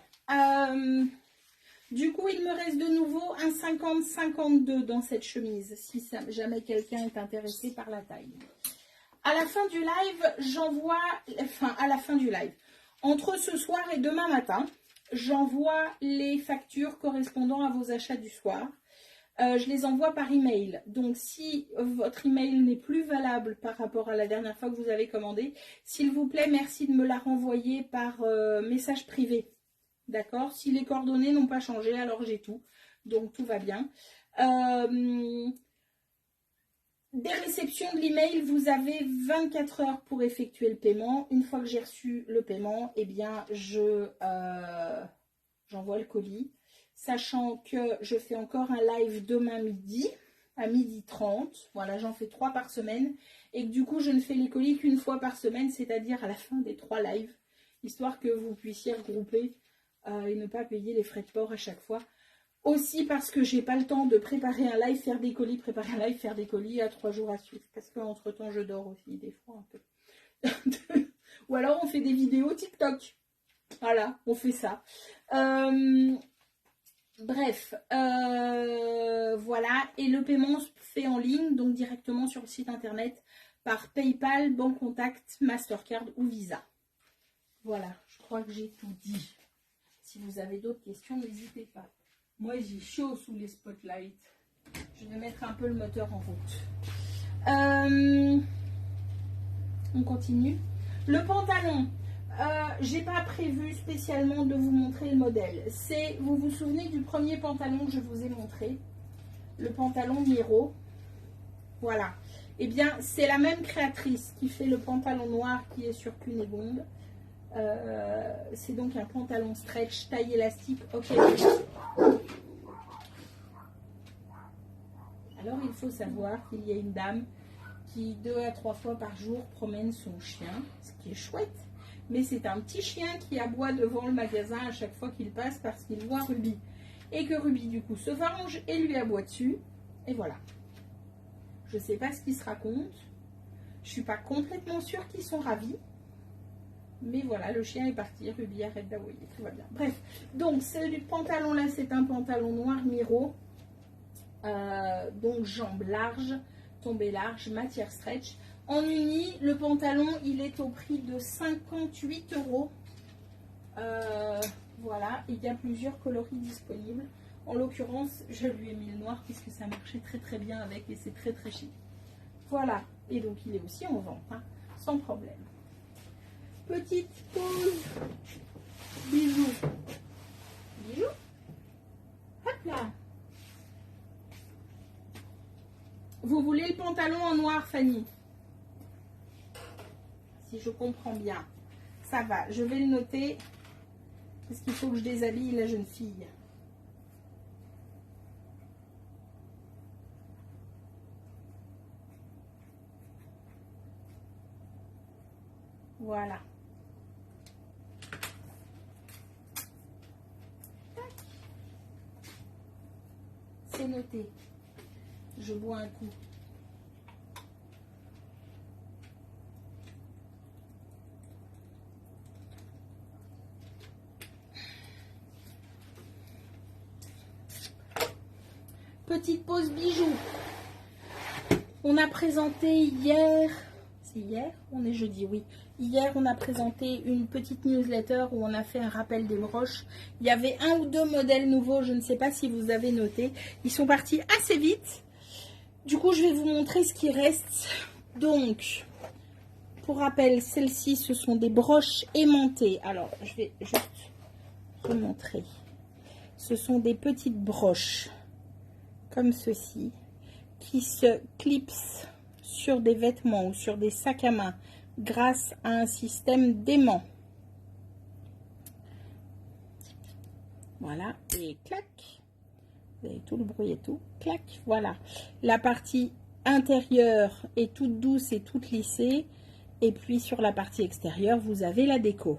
du coup, il me reste de nouveau un 50-52 dans cette chemise, si jamais quelqu'un est intéressé par la taille. À la fin du live, j'envoie, enfin, à la fin du live, entre ce soir et demain matin, j'envoie les factures correspondant à vos achats du soir. Je les envoie par email. Donc, si votre email n'est plus valable par rapport à la dernière fois que vous avez commandé, s'il vous plaît, merci de me la renvoyer par message privé. D'accord? Si les coordonnées n'ont pas changé, alors j'ai tout. Donc, tout va bien. Des réceptions de l'email, vous avez 24 heures pour effectuer le paiement. Une fois que j'ai reçu le paiement, eh bien, j'envoie le colis. Sachant que je fais encore un live demain midi, à 12h30. Voilà, j'en fais 3 par semaine. Et que du coup, je ne fais les colis qu'une fois par semaine, c'est-à-dire à la fin des 3 lives. Histoire que vous puissiez regrouper et ne pas payer les frais de port à chaque fois. Aussi parce que j'ai pas le temps de préparer un live, faire des colis, préparer un live, faire des colis à 3 jours à suivre. Parce qu'entre temps, je dors aussi des fois un peu. Ou alors, on fait des vidéos TikTok. Voilà, on fait ça. Bref, voilà, et le paiement se fait en ligne, donc directement sur le site internet, par PayPal, Banque Contact, Mastercard ou Visa. Voilà, je crois que j'ai tout dit. Si vous avez d'autres questions, n'hésitez pas. Moi, j'ai chaud sous les spotlights. Je vais mettre un peu le moteur en route. On continue. Le pantalon. J'ai pas prévu spécialement de vous montrer le modèle. Vous vous souvenez du premier pantalon que je vous ai montré, le pantalon Miro. Voilà. Eh bien, c'est la même créatrice qui fait le pantalon noir qui est sur Cunégonde. C'est donc un pantalon stretch, taille élastique. Ok. Alors, il faut savoir qu'il y a une dame qui 2 à 3 fois par jour promène son chien, ce qui est chouette. Mais c'est un petit chien qui aboie devant le magasin à chaque fois qu'il passe parce qu'il voit Ruby. Et que Ruby, du coup, se venge et lui aboie dessus. Et voilà. Je ne sais pas ce qu'ils se racontent. Je ne suis pas complètement sûre qu'ils sont ravis. Mais voilà, le chien est parti. Ruby arrête d'aboyer. Tout va bien. Bref. Donc, ce pantalon-là, c'est un pantalon noir Miro. Donc, jambes larges, tombées larges, matière stretch. En uni, le pantalon, il est au prix de 58 €. Voilà, et il y a plusieurs coloris disponibles. En l'occurrence, je lui ai mis le noir puisque ça marchait très très bien avec et c'est très très chic. Voilà, et donc il est aussi en vente, hein, sans problème. Petite pause. Bisous. Bisous. Hop là. Vous voulez le pantalon en noir, Fanny? Si je comprends bien. Ça va, je vais le noter. Parce qu'il faut que je déshabille la jeune fille. Voilà. C'est noté. Je bois un coup. Petite pause bijoux. On a présenté hier, c'est hier, on est jeudi, oui. Hier, on a présenté une petite newsletter où on a fait un rappel des broches. Il y avait 1 ou 2 modèles nouveaux, je ne sais pas si vous avez noté. Ils sont partis assez vite. Du coup, je vais vous montrer ce qui reste. Donc, pour rappel, celles-ci, ce sont des broches aimantées. Alors, je vais juste vous montrer. Ce sont des petites broches, comme ceci, qui se clipsent sur des vêtements ou sur des sacs à main grâce à un système d'aimant. Voilà, et clac, vous avez tout le bruit et tout, clac, voilà. La partie intérieure est toute douce et toute lissée, et puis sur la partie extérieure, vous avez la déco.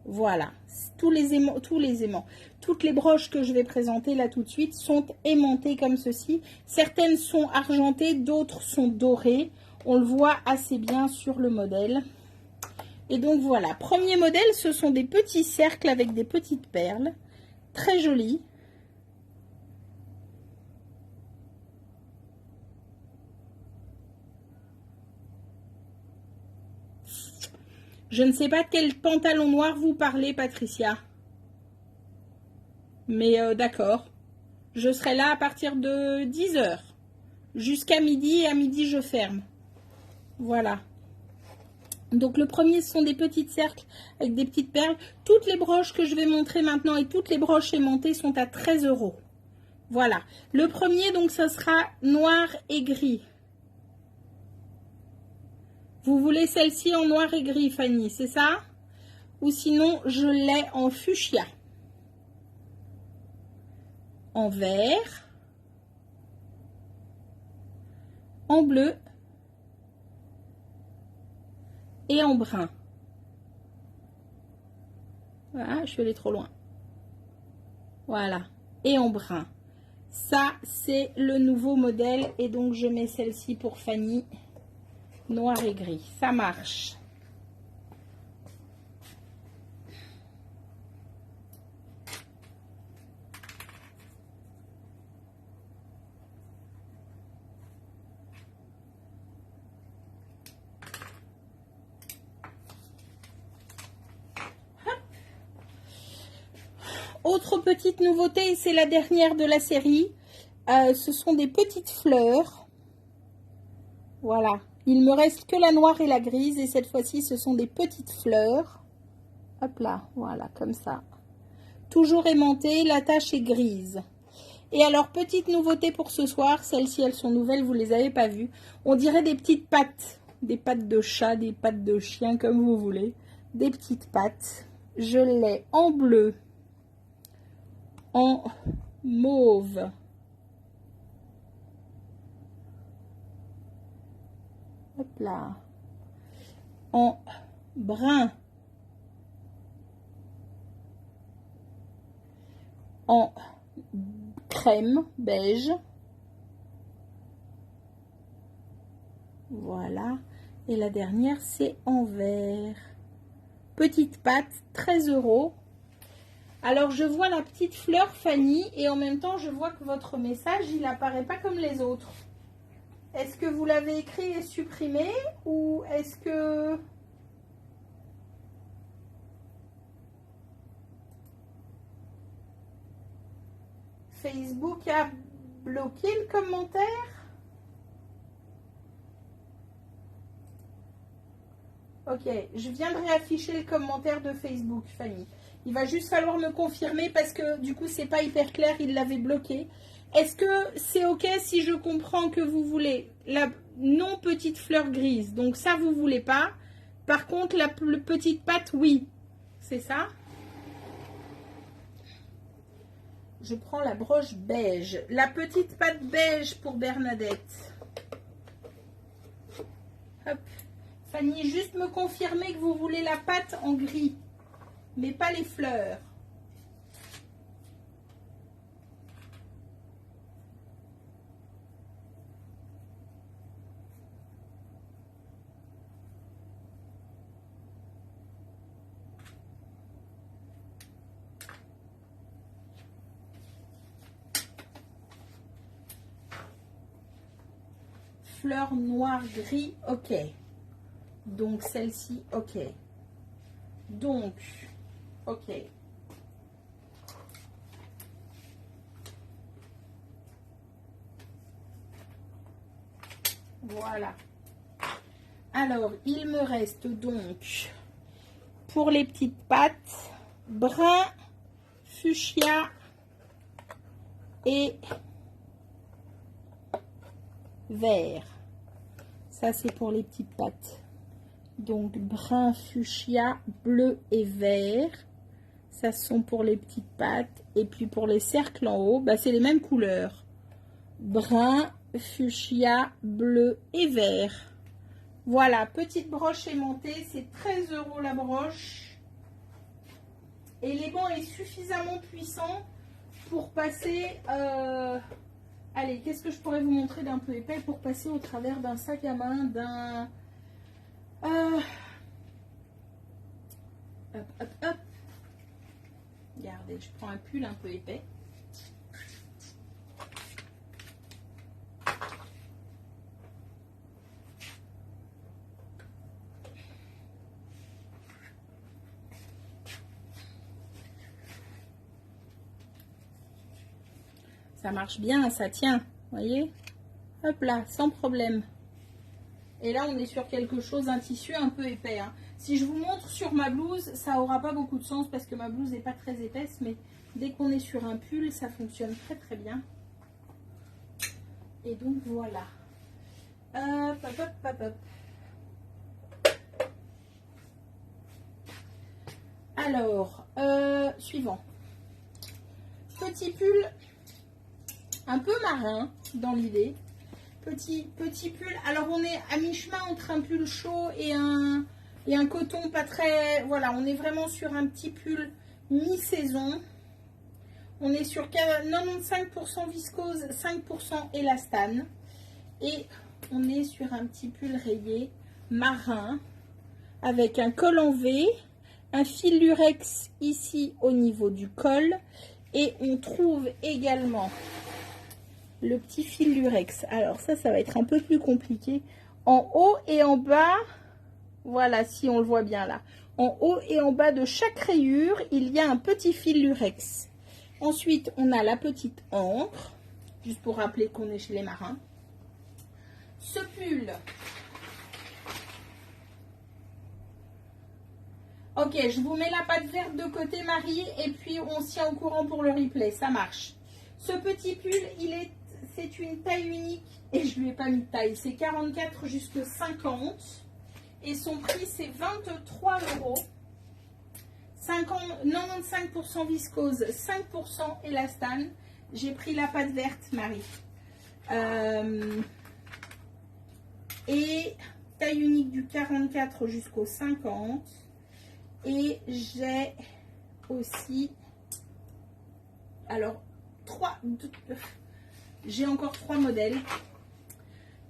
Voilà, tous les aimants, toutes les broches que je vais présenter là tout de suite sont aimantées comme ceci. Certaines sont argentées, d'autres sont dorées. On le voit assez bien sur le modèle. Et donc voilà, premier modèle, ce sont des petits cercles avec des petites perles. Très jolis. Je ne sais pas de quel pantalon noir vous parlez, Patricia. Mais d'accord. Je serai là à partir de 10 h. Jusqu'à midi, et à midi, je ferme. Voilà. Donc le premier, ce sont des petits cercles avec des petites perles. Toutes les broches que je vais montrer maintenant et toutes les broches aimantées sont à 13 €. Voilà. Le premier, donc, ça sera noir et gris. Vous voulez celle-ci en noir et gris, Fanny, c'est ça? Ou sinon, je l'ai en fuchsia. En vert. En bleu. Et en brun. Voilà, je suis allée trop loin. Voilà. Et en brun. Ça, c'est le nouveau modèle. Et donc, je mets celle-ci pour Fanny. Noir et gris. Ça marche. Autre petite nouveauté, et c'est la dernière de la série, ce sont des petites fleurs. Voilà, il me reste que la noire et la grise, et cette fois-ci, ce sont des petites fleurs. Hop là, voilà, comme ça. Toujours aimantées, la tache est grise. Et alors, petite nouveauté pour ce soir, celles-ci, elles sont nouvelles, vous ne les avez pas vues. On dirait des petites pattes, des pattes de chat, des pattes de chien, comme vous voulez. Des petites pattes. Je l'ai en bleu, en mauve, hop là, en brun, en crème beige, voilà, et la dernière c'est en vert. Petite patte, 13 €. Alors, je vois la petite fleur, Fanny, et en même temps, je vois que votre message, il n'apparaît pas comme les autres. Est-ce que vous l'avez écrit et supprimé, ou est-ce que... Facebook a bloqué le commentaire? Ok, je viens de réafficher le commentaire de Facebook, Fanny. Il va juste falloir me confirmer parce que du coup, c'est pas hyper clair, il l'avait bloqué. Est-ce que c'est ok si je comprends que vous voulez la non petite fleur grise? Donc ça, vous voulez pas. Par contre, la petite patte, oui. C'est ça? Je prends la broche beige. La petite patte beige pour Bernadette. Hop. Fanny, juste me confirmer que vous voulez la pâte en gris, mais pas les fleurs. Fleurs noires, gris, ok. Donc celle-ci, ok. Donc, ok. Voilà. Alors, il me reste donc, pour les petites pattes, brun, fuchsia et vert. Ça, c'est pour les petites pattes. Donc, brun, fuchsia, bleu et vert. Ça, sont pour les petites pattes. Et puis, pour les cercles en haut, bah, c'est les mêmes couleurs. Brun, fuchsia, bleu et vert. Voilà, petite broche aimantée. C'est 13 € la broche. Et l'aimant est suffisamment puissant pour passer... allez, qu'est-ce que je pourrais vous montrer d'un peu épais pour passer au travers d'un sac à main, d'un... hop, hop, hop. Regardez, je prends un pull un peu épais. Ça marche bien, ça tient, voyez? Hop là, sans problème. Et là, on est sur quelque chose, un tissu un peu épais. Hein. Si je vous montre sur ma blouse, ça aura pas beaucoup de sens parce que ma blouse n'est pas très épaisse. Mais dès qu'on est sur un pull, ça fonctionne très très bien. Et donc, voilà. Hop, hop, hop, hop, hop. Alors, suivant. Petit pull un peu marin dans l'idée. Petit pull. Alors, on est à mi-chemin entre un pull chaud et un coton pas très... Voilà, on est vraiment sur un petit pull mi-saison. On est sur 95% viscose, 5% élastane. Et on est sur un petit pull rayé marin avec un col en V, un fil lurex ici au niveau du col. Et on trouve également le petit fil lurex. Alors ça va être un peu plus compliqué. En haut et en bas, voilà, si on le voit bien là. En haut et en bas de chaque rayure, il y a un petit fil lurex. Ensuite, on a la petite encre, juste pour rappeler qu'on est chez les marins. Ce pull. Ok, je vous mets la pâte verte de côté, Marie, et puis on se tient au courant pour le replay, ça marche. Ce petit pull, c'est une taille unique, et je lui ai pas mis de taille, c'est 44 jusqu'à 50, et son prix c'est 23 €. 95% viscose, 5% élastane. J'ai pris la pâte verte, Marie. Et taille unique du 44 jusqu'au 50. Et j'ai aussi, alors, j'ai encore 3 modèles.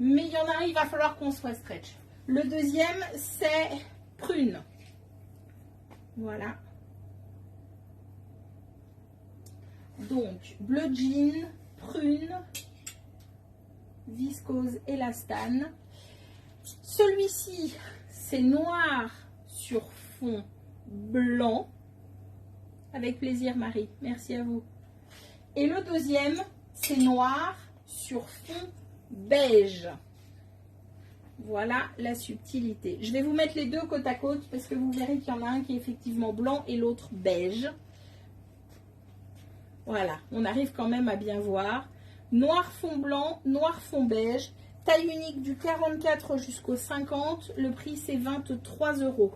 Mais il y en a un, il va falloir qu'on soit stretch. Le deuxième, c'est prune. Voilà. Donc, bleu jean, prune, viscose élastane. Celui-ci, c'est noir sur fond blanc. Avec plaisir, Marie. Merci à vous. Et le deuxième, c'est noir sur fond beige. Voilà la subtilité. Je vais vous mettre les deux côte à côte parce que vous verrez qu'il y en a un qui est effectivement blanc et l'autre beige. Voilà, on arrive quand même à bien voir. Noir fond blanc, noir fond beige. Taille unique du 44 jusqu'au 50. Le prix, c'est 23 €.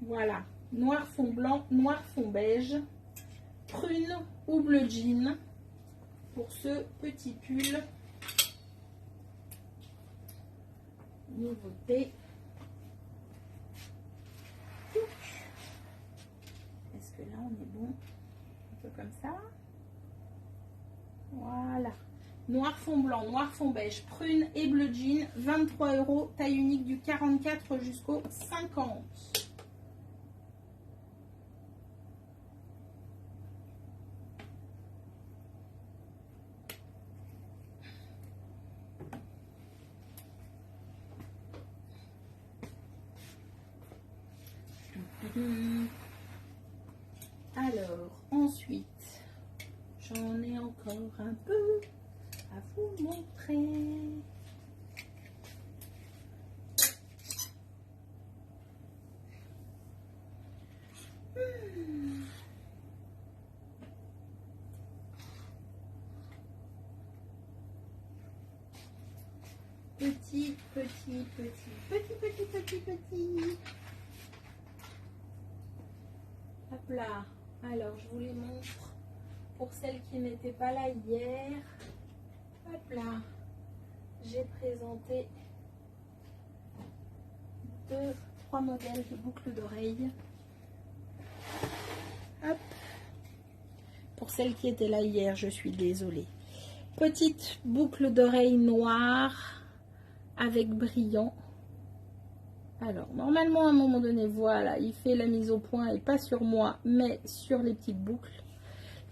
Voilà, noir fond blanc, noir fond beige. Prune ou bleu jean pour ce petit pull. Nouveauté. Est-ce que là on est bon? Un peu comme ça. Voilà. Noir fond blanc, noir fond beige, prune et bleu jean. 23 €. Taille unique du 44 jusqu'au 50. Alors, ensuite, j'en ai encore un peu à vous montrer. Petit. Hop là. Alors, je vous les montre pour celles qui n'étaient pas là hier. Hop là. J'ai présenté 3 modèles de boucles d'oreilles. Hop. Pour celles qui étaient là hier, je suis désolée. Petite boucle d'oreille noire avec brillant. Alors, normalement, à un moment donné, voilà, il fait la mise au point et pas sur moi, mais sur les petites boucles.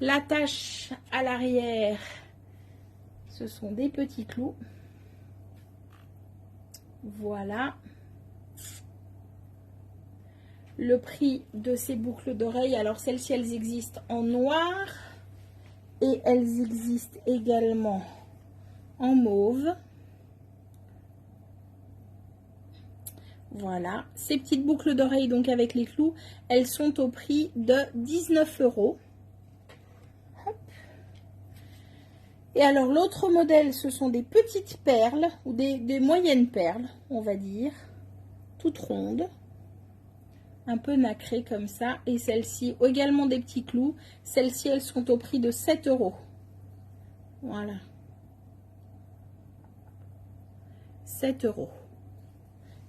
L'attache à l'arrière, ce sont des petits clous. Voilà. Le prix de ces boucles d'oreilles, alors celles-ci, elles existent en noir et elles existent également en mauve. Voilà, ces petites boucles d'oreilles donc avec les clous, elles sont au prix de 19 €. Et alors l'autre modèle, ce sont des petites perles ou des moyennes perles, on va dire, toutes rondes, un peu nacrées comme ça. Et celles-ci, également des petits clous, celles-ci, elles sont au prix de 7 €. Voilà, 7 €.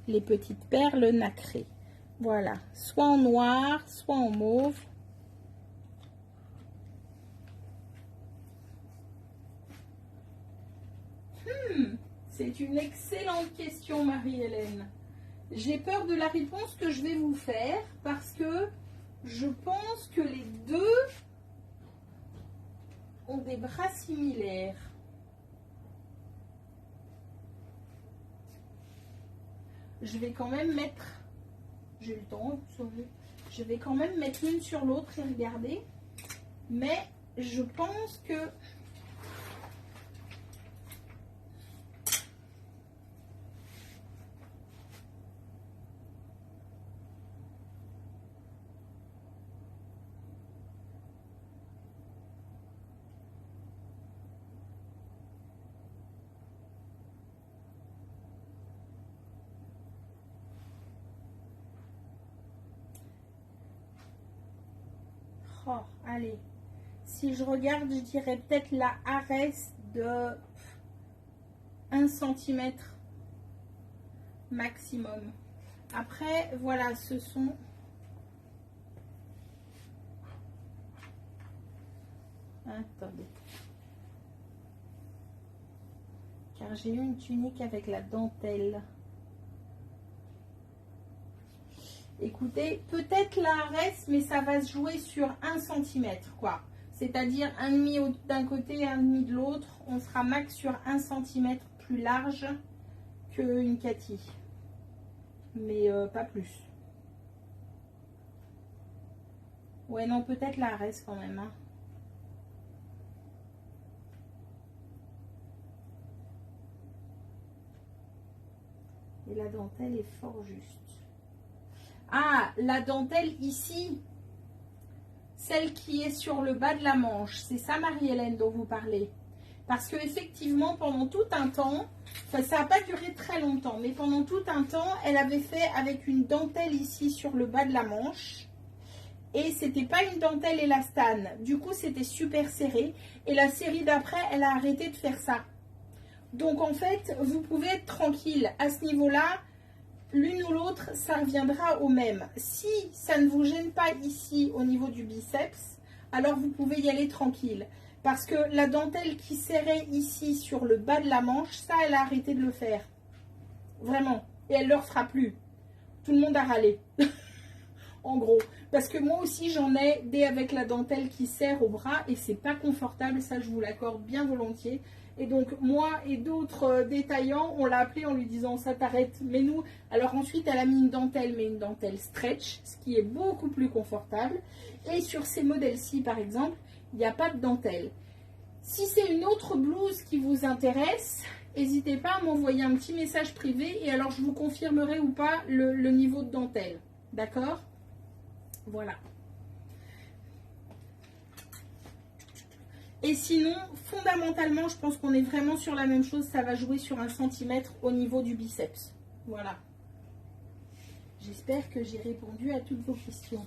Les petites perles nacrées. Voilà, soit en noir, soit en mauve. C'est une excellente question, Marie-Hélène. J'ai peur de la réponse que je vais vous faire parce que je pense que les deux ont des bras similaires. Je vais quand même mettre, j'ai eu le temps, je vais quand même mettre l'une sur l'autre et regarder, mais je pense que oh, allez, si je regarde, je dirais peut-être la Arès de 1 cm maximum. Après, voilà, ce sont... Attendez. Car j'ai eu une tunique avec la dentelle. Écoutez, peut-être la Arès, mais ça va se jouer sur 1 cm, quoi. C'est-à-dire un demi d'un côté et un demi de l'autre. On sera max sur 1 cm plus large qu'une Cathy. Mais pas plus. Ouais, non, peut-être la Arès quand même. Hein. Et la dentelle est fort juste. Ah, la dentelle ici, celle qui est sur le bas de la manche, c'est ça Marie-Hélène dont vous parlez. Parce que effectivement, pendant tout un temps, enfin, ça n'a pas duré très longtemps, mais pendant tout un temps, elle avait fait avec une dentelle ici sur le bas de la manche. Et c'était pas une dentelle élastane. Du coup, c'était super serré. Et la série d'après, elle a arrêté de faire ça. Donc en fait, vous pouvez être tranquille à ce niveau-là. L'une ou l'autre, ça reviendra au même. Si ça ne vous gêne pas ici au niveau du biceps, alors vous pouvez y aller tranquille. Parce que la dentelle qui serrait ici sur le bas de la manche, ça, elle a arrêté de le faire. Vraiment. Et elle ne le refera plus. Tout le monde a râlé. en gros. Parce que moi aussi, j'en ai des avec la dentelle qui serre au bras et c'est pas confortable. Ça, je vous l'accorde bien volontiers. Et donc, moi et d'autres détaillants, on l'a appelé en lui disant, ça t'arrête, mais nous... Alors ensuite, elle a mis une dentelle, mais une dentelle stretch, ce qui est beaucoup plus confortable. Et sur ces modèles-ci, par exemple, il n'y a pas de dentelle. Si c'est une autre blouse qui vous intéresse, n'hésitez pas à m'envoyer un petit message privé et alors je vous confirmerai ou pas le niveau de dentelle. D'accord? Voilà. Et sinon, fondamentalement, je pense qu'on est vraiment sur la même chose. Ça va jouer sur 1 centimètre au niveau du biceps. Voilà. J'espère que j'ai répondu à toutes vos questions.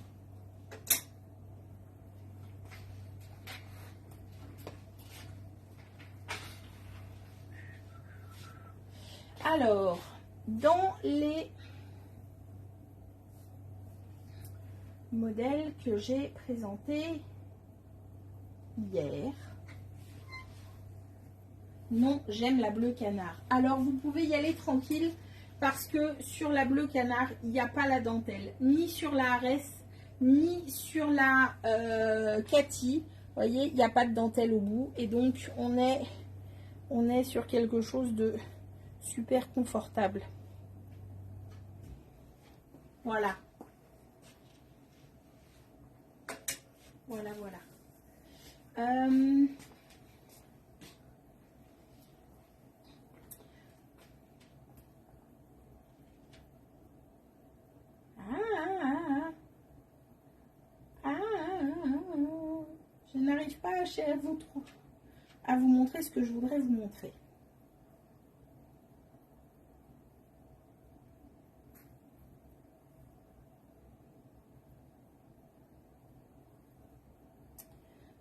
Alors, dans les modèles que j'ai présentés hier, non, j'aime la bleu canard. Alors, vous pouvez y aller tranquille parce que sur la bleu canard, il n'y a pas la dentelle, ni sur la Arès, ni sur la Cathy. Vous voyez, il n'y a pas de dentelle au bout et donc on est sur quelque chose de super confortable. Voilà. Voilà, voilà. Je n'arrive pas à vous montrer ce que je voudrais vous montrer.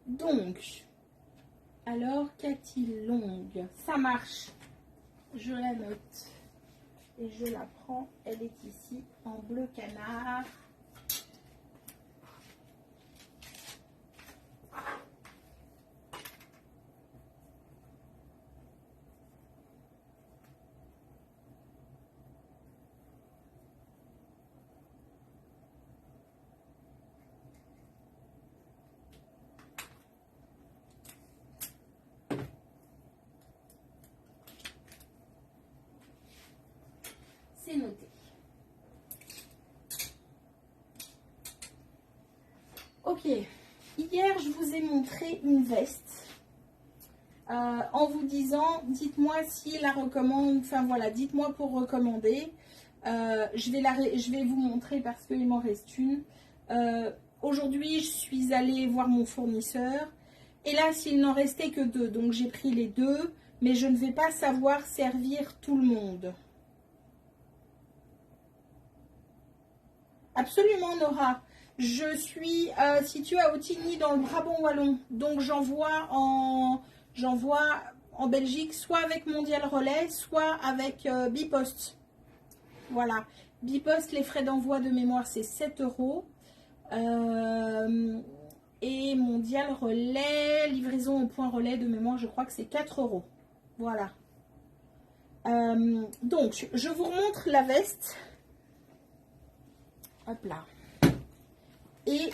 Donc, alors, qu'a-t-il longue? Ça marche. Je la note. Et je la prends. Elle est ici en bleu canard. C'est noté. Ok, hier je vous ai montré une veste en vous disant, dites-moi si la recommande, enfin voilà, dites-moi pour recommander. Je vais vous montrer parce qu'il m'en reste une. Aujourd'hui, je suis allée voir mon fournisseur. Et là, s'il n'en restait que 2, donc j'ai pris les 2, mais je ne vais pas savoir servir tout le monde. Absolument, Nora. Je suis située à Ottigny dans le Brabant wallon. Donc j'envoie en Belgique soit avec Mondial Relais, soit avec Bipost. Voilà. Bipost, les frais d'envoi de mémoire, c'est 7 €. Et Mondial Relais, livraison au point relais de mémoire, je crois que c'est 4 €. Voilà. Donc, je vous remontre la veste. Hop là. Et,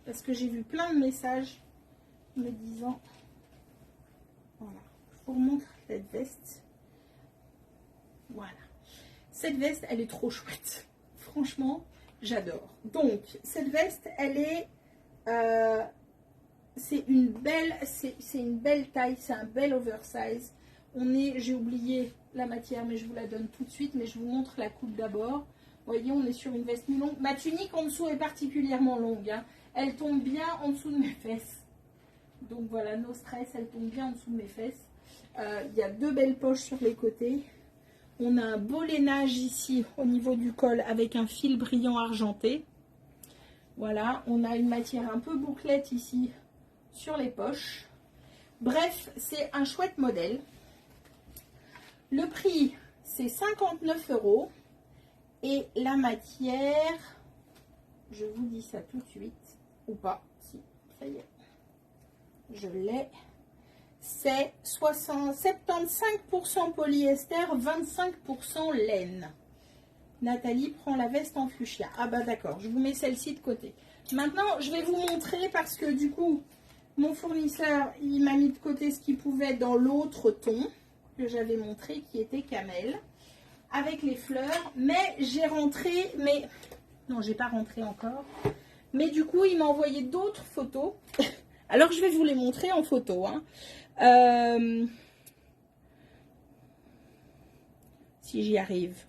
parce que j'ai vu plein de messages me disant, voilà, je vous remontre cette veste. Voilà. Cette veste, elle est trop chouette. Franchement, j'adore. Donc, cette veste, elle est... c'est une belle taille, c'est un bel oversize. J'ai oublié la matière, mais je vous la donne tout de suite, mais je vous montre la coupe d'abord. Vous voyez, on est sur une veste mi-longue. Ma tunique en dessous est particulièrement longue. Hein. Elle tombe bien en dessous de mes fesses. Donc voilà, no stress, elle tombe bien en dessous de mes fesses. Il y a 2 belles poches sur les côtés. On a un beau lainage ici au niveau du col avec un fil brillant argenté. Voilà, on a une matière un peu bouclette ici sur les poches. Bref, c'est un chouette modèle. Le prix, c'est 59 €. Et la matière, je vous dis ça tout de suite, ou pas, si, ça y est, je l'ai, c'est 75% polyester, 25% laine. Nathalie prend la veste en fuchsia. Ah bah d'accord, je vous mets celle-ci de côté. Maintenant, je vais vous montrer parce que du coup, mon fournisseur, il m'a mis de côté ce qu'il pouvait dans l'autre ton que j'avais montré, qui était camel, avec les fleurs. Mais j'ai rentré, mais... Non, j'ai pas rentré encore. Mais du coup, il m'a envoyé d'autres photos. Alors, je vais vous les montrer en photo. Hein. Si j'y arrive.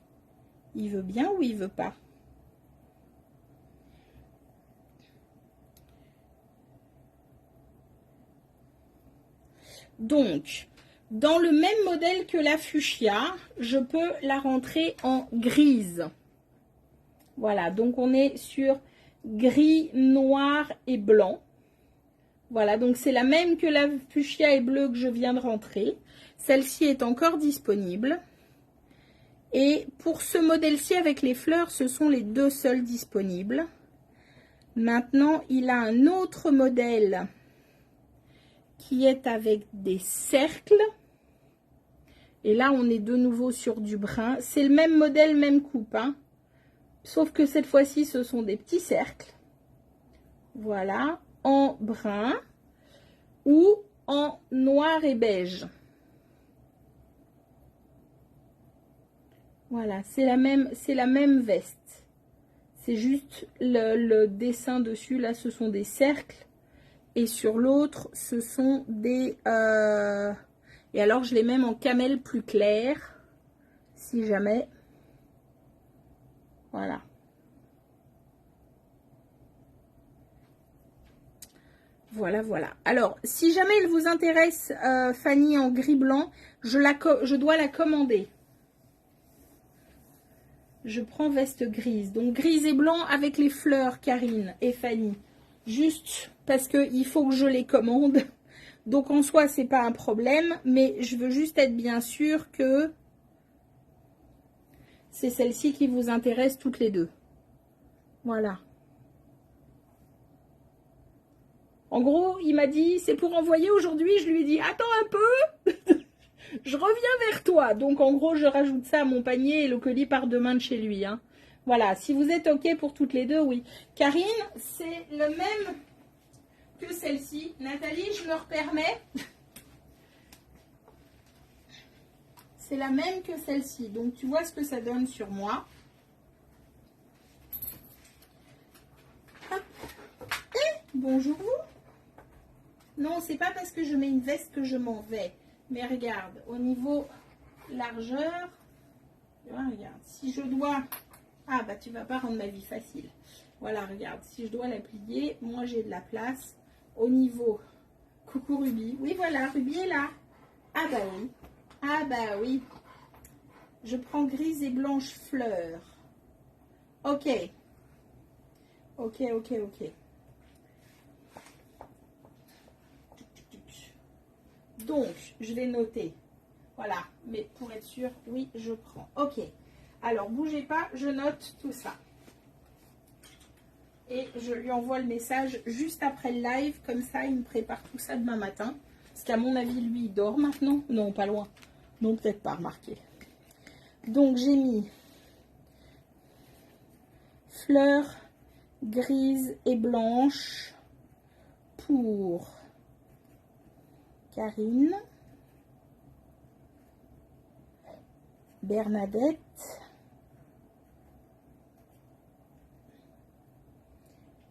Il veut bien ou il veut pas? Donc, dans le même modèle que la fuchsia, je peux la rentrer en grise. Voilà, donc on est sur gris, noir et blanc. Voilà, donc c'est la même que la fuchsia et bleu que je viens de rentrer. Celle-ci est encore disponible. Et pour ce modèle-ci avec les fleurs, ce sont les deux seuls disponibles. Maintenant, il a un autre modèle qui est avec des cercles. Et là, on est de nouveau sur du brun. C'est le même modèle, même coupe. Hein. Sauf que cette fois-ci, ce sont des petits cercles. Voilà, en brun ou en noir et beige. Voilà, c'est la même veste. C'est juste le dessin dessus. Là, ce sont des cercles. Et sur l'autre, ce sont des... Et alors, je les mets en camel plus clair. Si jamais. Voilà. Voilà, voilà. Alors, si jamais il vous intéresse, Fanny, en gris-blanc, je dois la commander. Je prends veste grise. Donc, grise et blanc avec les fleurs, Karine et Fanny. Juste parce qu'il faut que je les commande. Donc, en soi, c'est pas un problème. Mais je veux juste être bien sûre que c'est celle-ci qui vous intéresse toutes les deux. Voilà. En gros, il m'a dit, c'est pour envoyer aujourd'hui. Je lui ai dit, attends un peu. Je reviens vers toi. Donc, en gros, je rajoute ça à mon panier et le colis part demain de chez lui. Hein. Voilà, si vous êtes OK pour toutes les deux, oui. Karine, c'est le même que celle-ci. Nathalie, je me permets. C'est la même que celle-ci. Donc, tu vois ce que ça donne sur moi. Hop. Et bonjour. Non, c'est pas parce que je mets une veste que je m'en vais. Mais regarde, au niveau largeur, tu vois, regarde, si je dois... Ah, bah tu vas pas rendre ma vie facile. Voilà, regarde, si je dois la plier, moi j'ai de la place. Au niveau... Coucou Ruby. Oui, voilà, Ruby est là. Ah bah oui. Ah bah oui. Je prends grise et blanche fleur. Ok. Ok, ok, ok. Donc, je vais noter. Voilà, mais pour être sûr, oui, je prends. Ok. Alors, bougez pas, je note tout ça. Et je lui envoie le message juste après le live. Comme ça, il me prépare tout ça demain matin. Parce qu'à mon avis, lui, il dort maintenant. Non, pas loin. Non, peut-être pas, remarqué. Donc, j'ai mis fleurs grises et blanches pour Karine, Bernadette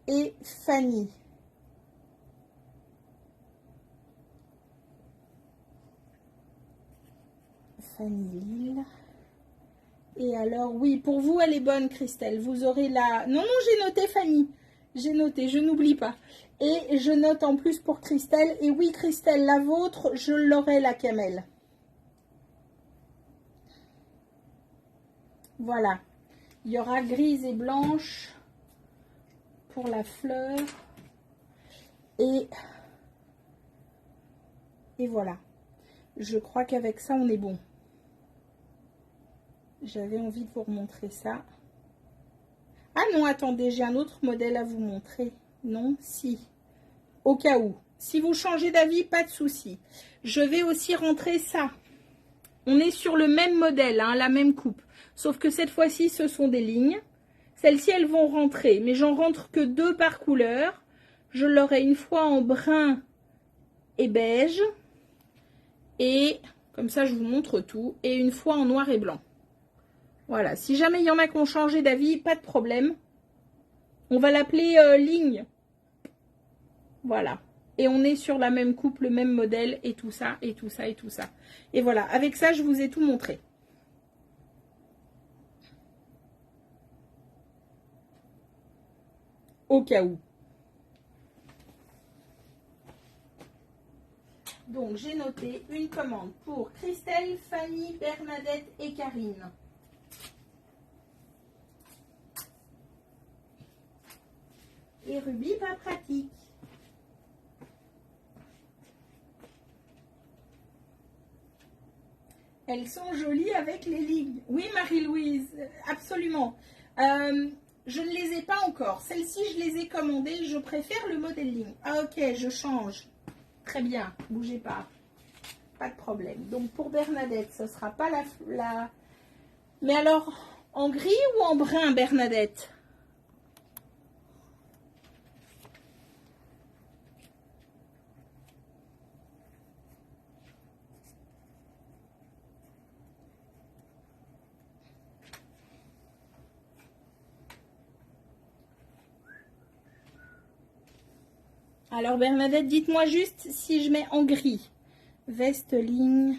et Fanny. Fanny Lille. Et alors, oui, pour vous, elle est bonne, Christelle. Vous aurez la... Non, non, j'ai noté, Fanny. J'ai noté, je n'oublie pas. Et je note en plus pour Christelle. Et oui, Christelle, la vôtre, je l'aurai, la camel. Voilà. Il y aura grise et blanche pour la fleur. Et voilà. Je crois qu'avec ça, on est bon. J'avais envie de vous remontrer ça. Ah non, attendez, j'ai un autre modèle à vous montrer. Non, si. Au cas où. Si vous changez d'avis, pas de souci. Je vais aussi rentrer ça. On est sur le même modèle, hein, la même coupe. Sauf que cette fois-ci, ce sont des lignes. Celles-ci, elles vont rentrer, mais j'en rentre que 2 par couleur. Je l'aurai une fois en brun et beige. Et comme ça, je vous montre tout. Et une fois en noir et blanc. Voilà, si jamais il y en a qui ont changé d'avis, pas de problème. On va l'appeler ligne. Voilà. Et on est sur la même coupe, le même modèle, et tout ça, et tout ça, et tout ça. Et voilà, avec ça, je vous ai tout montré. Au cas où. Donc, j'ai noté une commande pour Christelle, Fanny, Bernadette et Karine. Et Ruby, pas pratique. Elles sont jolies avec les lignes. Oui, Marie-Louise, absolument. Je ne les ai pas encore. Celles-ci, je les ai commandées. Je préfère le modèle ligne. Ah, ok, je change. Très bien, bougez pas. Pas de problème. Donc, pour Bernadette, ce ne sera pas la... Mais alors, en gris ou en brun, Bernadette? Alors Bernadette, dites-moi juste si je mets en gris. Veste ligne.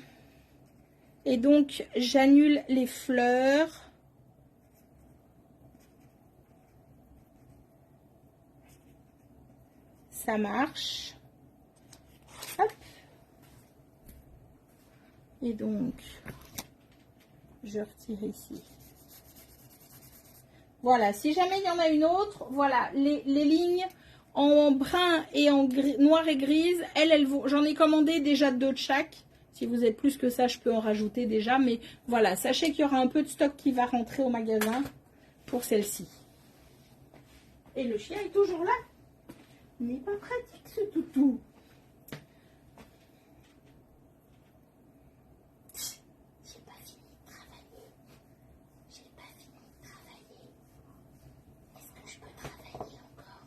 Et donc, j'annule les fleurs. Ça marche. Hop. Et donc, je retire ici. Voilà, si jamais il y en a une autre, voilà, les lignes en brun et en gris, noir et grise, elles vont, j'en ai commandé déjà 2 de chaque. Si vous êtes plus que ça, je peux en rajouter déjà. Mais voilà, sachez qu'il y aura un peu de stock qui va rentrer au magasin pour celle-ci. Et le chien est toujours là. Il n'est pas pratique ce toutou. J'ai pas fini de travailler. J'ai pas fini de travailler. Est-ce que je peux travailler encore?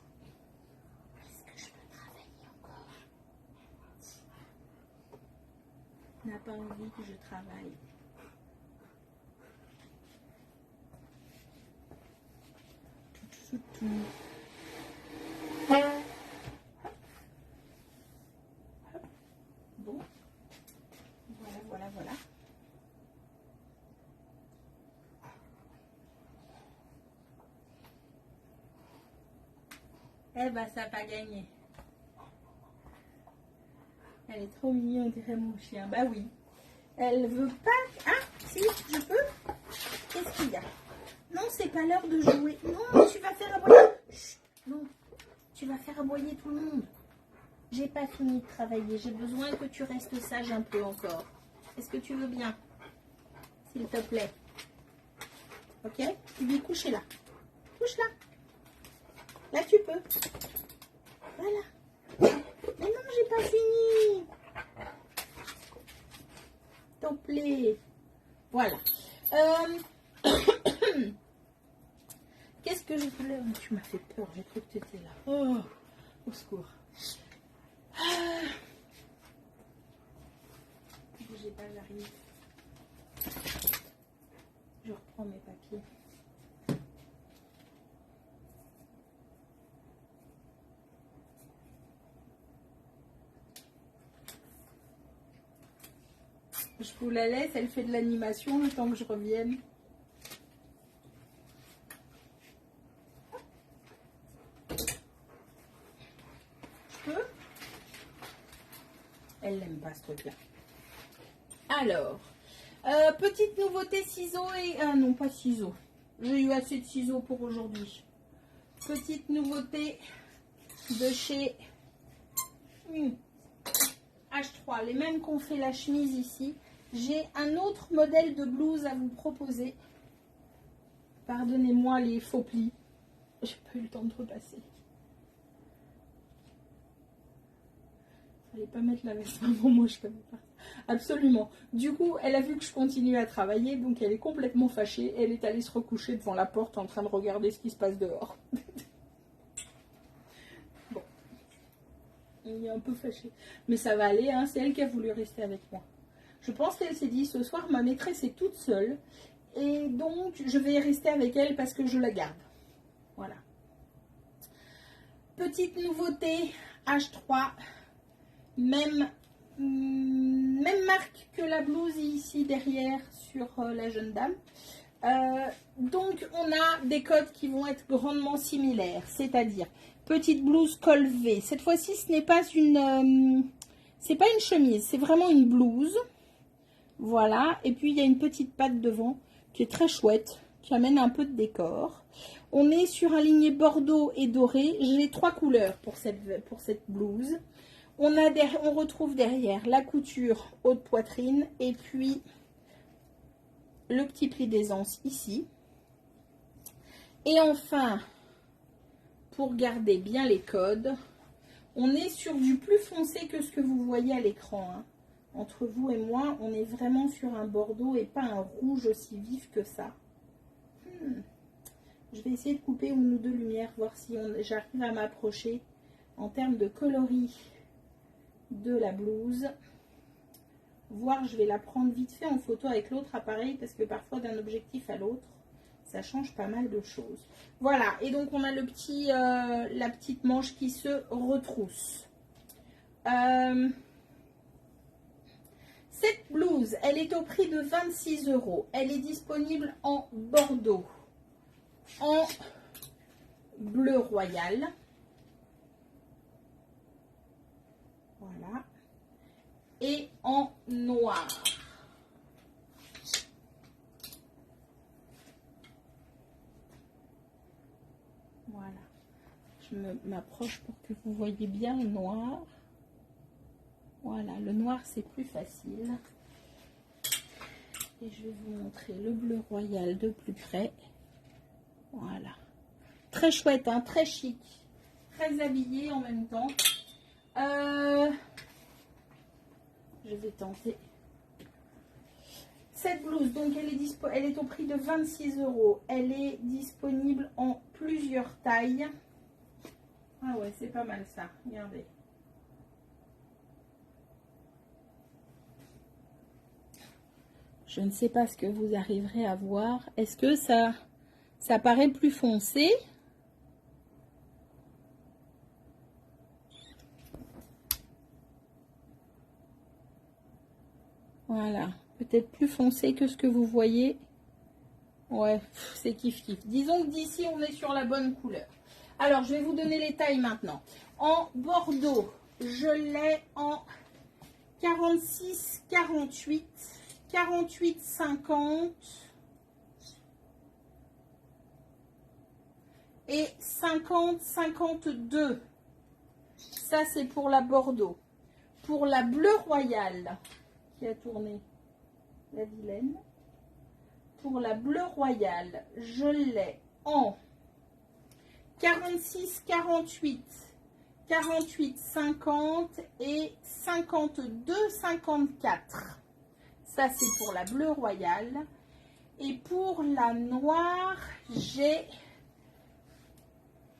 Est-ce que je peux travailler encore? N'a pas envie que je travaille. Tout. Bon. Voilà. Eh ben, ça n'a pas gagné. Elle est trop mignonne, on dirait mon chien. Bah oui. Elle veut pas... Ah, si, je peux. Qu'est-ce qu'il y a? Non, c'est pas l'heure de jouer. Non, tu vas faire aboyer. Chut, non, tu vas faire aboyer tout le monde. J'ai pas fini de travailler. J'ai besoin que tu restes sage un peu encore. Est-ce que tu veux bien? S'il te plaît. Ok? Tu dis coucher là. Couche là. Là, tu peux. Voilà. Mais non, j'ai pas fini. S'il te plaît. Voilà. Qu'est-ce que je voulais? Tu m'as fait peur. J'ai cru que tu étais là. Oh, au secours. Bougez pas, j'arrive. Je reprends mes papiers. Je vous la laisse, elle fait de l'animation le temps que je revienne. Je peux? Elle n'aime pas ce truc-là. Alors, petite nouveauté ciseaux et... Ah non, pas ciseaux. J'ai eu assez de ciseaux pour aujourd'hui. Petite nouveauté de chez H3. Les mêmes qu'on fait la chemise ici. J'ai un autre modèle de blouse à vous proposer. Pardonnez-moi les faux plis. J'ai pas eu le temps de repasser. Fallait pas mettre la veste avant moi, je connais pas. Absolument. Du coup, elle a vu que je continuais à travailler, donc elle est complètement fâchée. Elle est allée se recoucher devant la porte en train de regarder ce qui se passe dehors. Bon. Elle est un peu fâchée. Mais ça va aller, hein. C'est elle qui a voulu rester avec moi. Je pense qu'elle s'est dit, ce soir, ma maîtresse est toute seule. Et donc, je vais rester avec elle parce que je la garde. Voilà. Petite nouveauté, H3. Même marque que la blouse ici derrière sur la jeune dame. Donc, on a des codes qui vont être grandement similaires. C'est-à-dire, petite blouse col V. Cette fois-ci, ce n'est pas c'est pas une chemise, c'est vraiment une blouse. Voilà. Et puis, il y a une petite patte devant qui est très chouette, qui amène un peu de décor. On est sur un ligné bordeaux et doré. J'ai 3 couleurs pour cette blouse. On retrouve derrière la couture haute poitrine et puis le petit pli d'aisance ici. Et enfin, pour garder bien les codes, on est sur du plus foncé que ce que vous voyez à l'écran, hein. Entre vous et moi, on est vraiment sur un bordeaux et pas un rouge aussi vif que ça. Je vais essayer de couper une ou deux lumières, voir si j'arrive à m'approcher en termes de coloris de la blouse. Voir, je vais la prendre vite fait en photo avec l'autre appareil parce que parfois d'un objectif à l'autre, ça change pas mal de choses. Voilà, et donc on a la petite manche qui se retrousse. Cette blouse, elle est au prix de 26 €. Elle est disponible en bordeaux, en bleu royal. Voilà. Et en noir. Voilà. Je m'approche pour que vous voyez bien le noir. Voilà, le noir c'est plus facile. Et je vais vous montrer le bleu royal de plus près. Voilà. Très chouette, hein, très chic. Très habillé en même temps. Je vais tenter. Cette blouse, donc elle est au prix de 26 €. Elle est disponible en plusieurs tailles. Ah ouais, c'est pas mal ça. Regardez. Je ne sais pas ce que vous arriverez à voir. Est-ce que ça paraît plus foncé? Voilà. Peut-être plus foncé que ce que vous voyez. Ouais, c'est kiff kiff. Disons que d'ici, on est sur la bonne couleur. Alors, je vais vous donner les tailles maintenant. En bordeaux, je l'ai en 46, 48, 48, 50 et 50, 52. Ça, c'est pour la bordeaux. Pour la bleu royal, qui a tourné la vilaine. Pour la bleu royal, je l'ai en 46, 48, 48, 50 et 52, 54. Ça, c'est pour la bleu royale. Et pour la noire, j'ai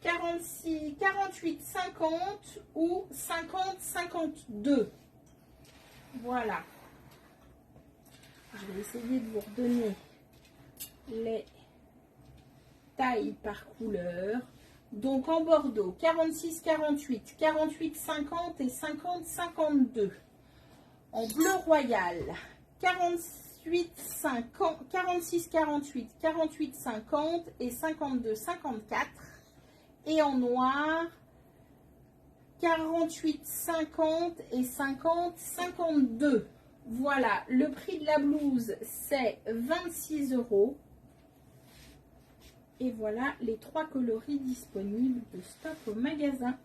46, 48, 50 ou 50, 52. Voilà. Je vais essayer de vous redonner les tailles par couleur. Donc en bordeaux, 46, 48, 48, 50 et 50, 52. En bleu royal, 48, 50, 46, 48, 48, 50 et 52, 54. Et en noir, 48, 50 et 50, 52. Voilà, le prix de la blouse, c'est 26 €. Et voilà les 3 coloris disponibles de stock au magasin.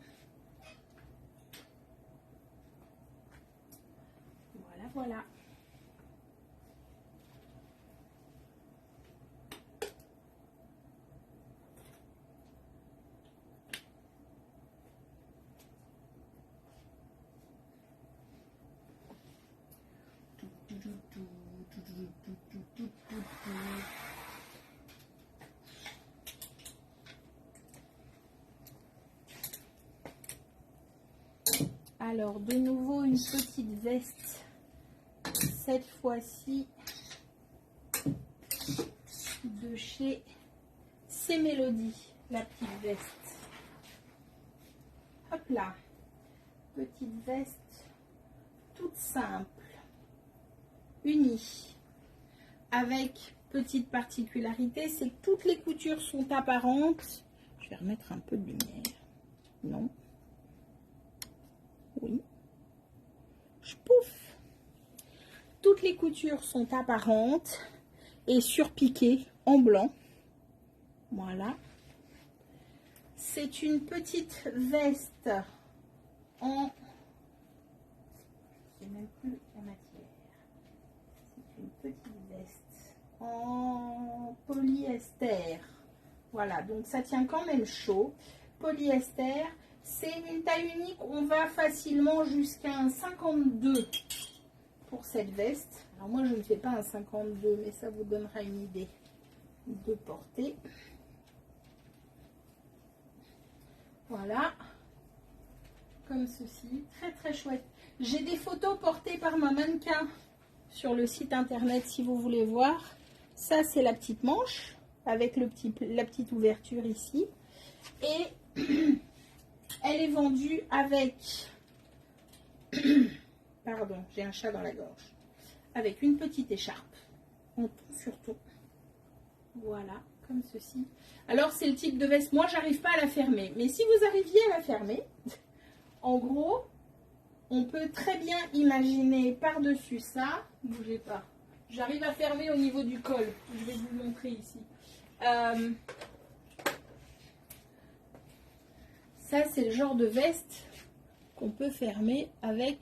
Voilà, voilà. Alors, de nouveau, une petite veste. Cette fois-ci, de chez C'est Mélodie, la petite veste. Hop là. Petite veste toute simple. Unie. Avec petite particularité, c'est que toutes les coutures sont apparentes. Je vais remettre un peu de lumière. Non. Oui. Je pouffe. Toutes les coutures sont apparentes et surpiquées en blanc. Voilà. C'est une petite veste en... Je ne sais même plus la matière. C'est une petite veste en polyester. Voilà, donc ça tient quand même chaud. Polyester, c'est une taille unique. On va facilement jusqu'à un 52 pour cette veste. Alors moi, je ne fais pas un 52, mais ça vous donnera une idée de portée. Voilà, comme ceci, très très chouette. J'ai des photos portées par ma mannequin sur le site internet si vous voulez voir. Ça, c'est la petite manche avec la petite ouverture ici. Et elle est vendue avec... Pardon, j'ai un chat dans la gorge. Avec une petite écharpe en tout surtout. Voilà, comme ceci. Alors, c'est le type de veste. Moi, j'arrive pas à la fermer. Mais si vous arriviez à la fermer, en gros, on peut très bien imaginer par-dessus ça. Bougez pas. J'arrive à fermer au niveau du col. Je vais vous le montrer ici. Ça, c'est le genre de veste qu'on peut fermer avec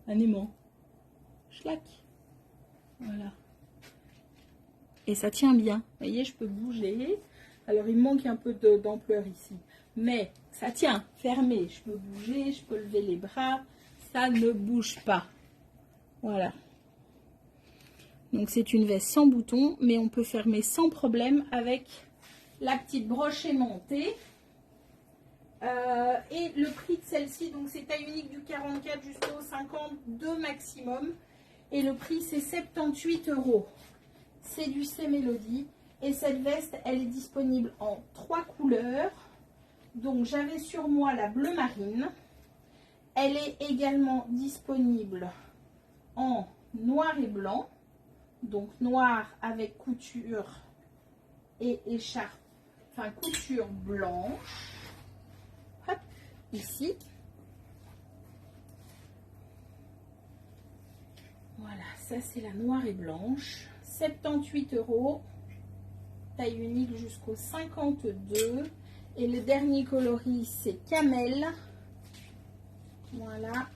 un aimant. Schlac. Voilà. Et ça tient bien. Vous voyez, je peux bouger. Alors, il manque un peu d'ampleur ici. Mais ça tient, fermé. Je peux bouger, je peux lever les bras. Ça ne bouge pas. Voilà. Donc, c'est une veste sans bouton, mais on peut fermer sans problème avec la petite broche aimantée. Et le prix de celle-ci, donc c'est taille unique du 44 jusqu'au 52 maximum. Et le prix, c'est 78 €. C'est du C'est Mélodie. Et cette veste, elle est disponible en 3 couleurs. Donc, j'avais sur moi la bleu marine. Elle est également disponible en noir et blanc. Donc, noir avec couture et écharpe. Enfin, couture blanche. Hop, ici. Voilà, ça c'est la noire et blanche. 78 €, taille unique jusqu'au 52. Et le dernier coloris, c'est Camel. Voilà.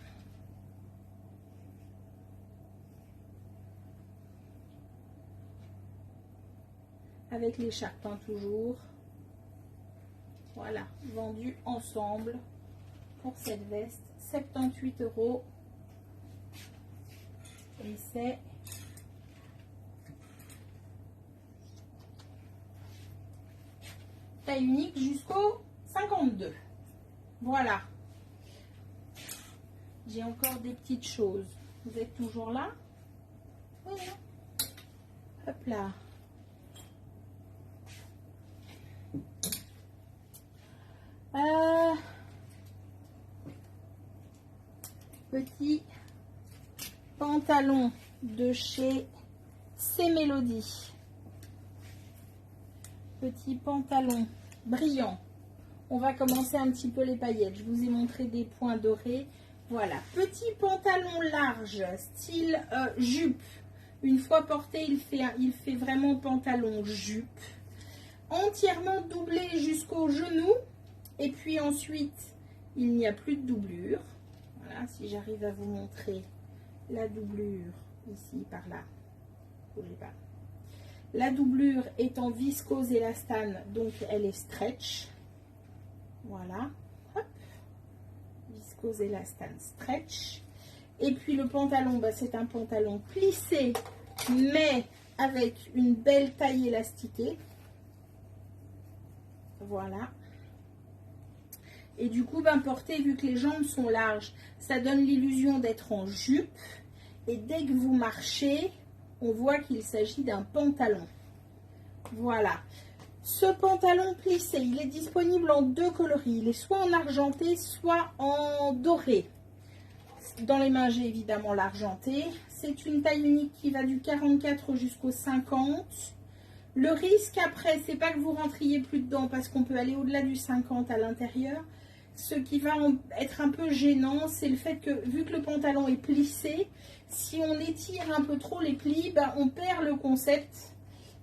Avec l'écharpe, hein, toujours. Voilà, vendu ensemble pour cette veste. 78 €. Et c'est... taille unique jusqu'au 52. Voilà. J'ai encore des petites choses. Vous êtes toujours là? Voilà. Hop là. Petit pantalon de chez C'est Mélodie. Petit pantalon brillant. On va commencer un petit peu les paillettes. Je vous ai montré des points dorés. Voilà, petit pantalon large, style jupe. Une fois porté, il fait vraiment pantalon jupe. Entièrement doublé jusqu'au genou. Et puis ensuite, il n'y a plus de doublure. Voilà, si j'arrive à vous montrer la doublure ici, par là. Bougez pas. La doublure est en viscose élastane, donc elle est stretch. Voilà. Hop. Viscose élastane stretch. Et puis le pantalon, bah, c'est un pantalon plissé, mais avec une belle taille élastiquée. Voilà. Et du coup, ben, porter, vu que les jambes sont larges, ça donne l'illusion d'être en jupe. Et dès que vous marchez, on voit qu'il s'agit d'un pantalon. Voilà. Ce pantalon plissé, il est disponible en 2 coloris. Il est soit en argenté, soit en doré. Dans les mains, j'ai évidemment l'argenté. C'est une taille unique qui va du 44 jusqu'au 50. Le risque après, c'est pas que vous rentriez plus dedans parce qu'on peut aller au-delà du 50 à l'intérieur. Ce qui va être un peu gênant, c'est le fait que, vu que le pantalon est plissé, si on étire un peu trop les plis, ben, on perd le concept.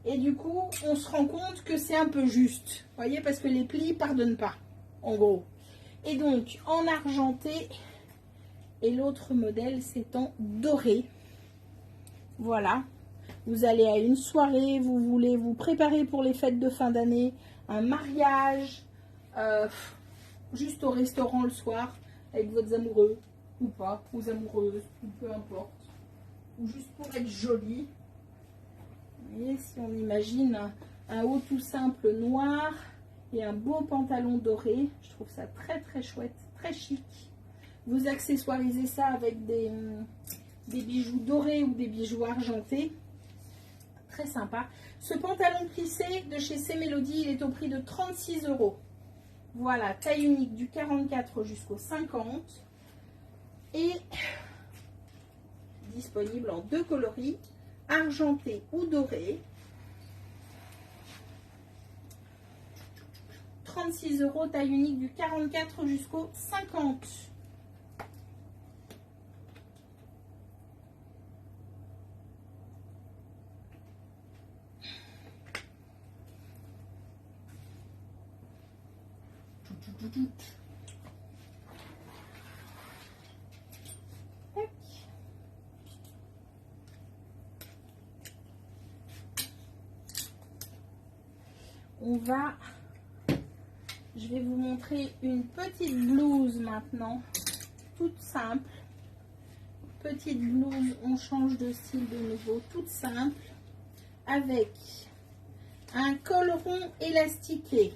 Et du coup, on se rend compte que c'est un peu juste. Vous voyez, parce que les plis ne pardonnent pas, en gros. Et donc, en argenté, et l'autre modèle, c'est en doré. Voilà. Vous allez à une soirée, vous voulez vous préparer pour les fêtes de fin d'année, un mariage, juste au restaurant le soir, avec votre amoureux, ou pas, ou amoureuses, ou peu importe. Ou juste pour être joli. Vous voyez, si on imagine un haut tout simple noir et un beau pantalon doré, je trouve ça très très chouette, très chic. Vous accessoirisez ça avec des bijoux dorés ou des bijoux argentés. Très sympa. Ce pantalon plissé de chez C Mélodie, il est au prix de 36 €. Voilà, taille unique du 44 jusqu'au 50. Et disponible en 2 coloris, argenté ou doré. 36 €, taille unique du 44 jusqu'au 50. Je vais vous montrer une petite blouse maintenant, toute simple. Petite blouse, on change de style de nouveau, toute simple, avec un col rond élastiqué,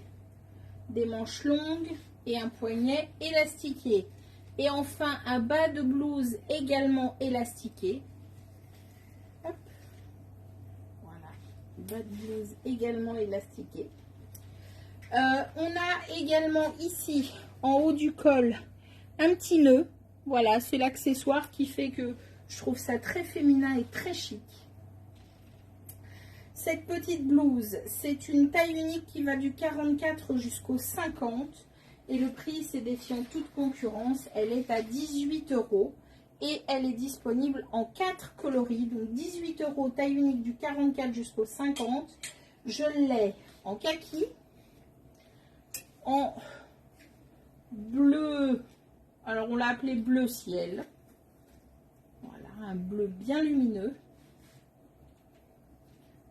des manches longues et un poignet élastiqué. Et enfin, un bas de blouse également élastiqué. Hop. Voilà, bas de blouse également élastiqué. On a également ici, en haut du col, un petit nœud. Voilà, c'est l'accessoire qui fait que je trouve ça très féminin et très chic. Cette petite blouse, c'est une taille unique qui va du 44 jusqu'au 50. Et le prix, c'est défiant toute concurrence. Elle est à 18 € et elle est disponible en 4 coloris. Donc 18 €, taille unique du 44 jusqu'au 50. Je l'ai en kaki, en bleu, alors on l'a appelé bleu ciel, voilà, un bleu bien lumineux,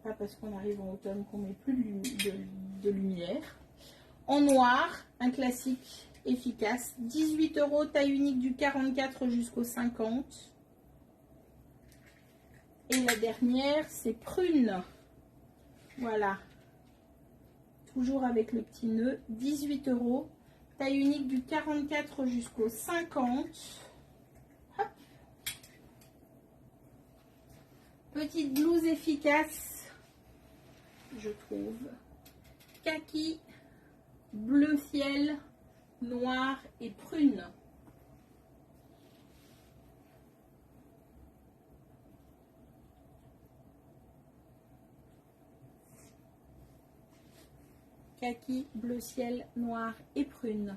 pas parce qu'on arrive en automne qu'on met plus de lumière, en noir, un classique efficace, 18 €, taille unique du 44 jusqu'au 50, et la dernière c'est prune, voilà, toujours avec le petit nœud, 18 €, taille unique du 44 jusqu'au 50. Hop. Petite blouse efficace, je trouve. Kaki, bleu ciel, noir et prune. Kaki, bleu ciel, noir et prune.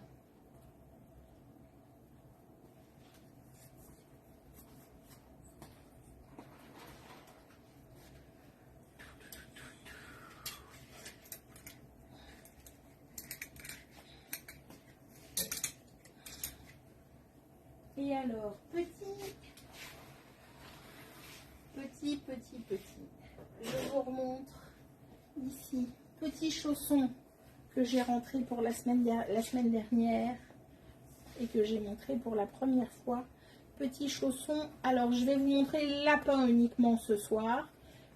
Et alors, petit, je vous remontre ici, petit chausson que j'ai rentré pour la semaine dernière et que j'ai montré pour la première fois. Petit chausson, alors je vais vous montrer lapin uniquement ce soir.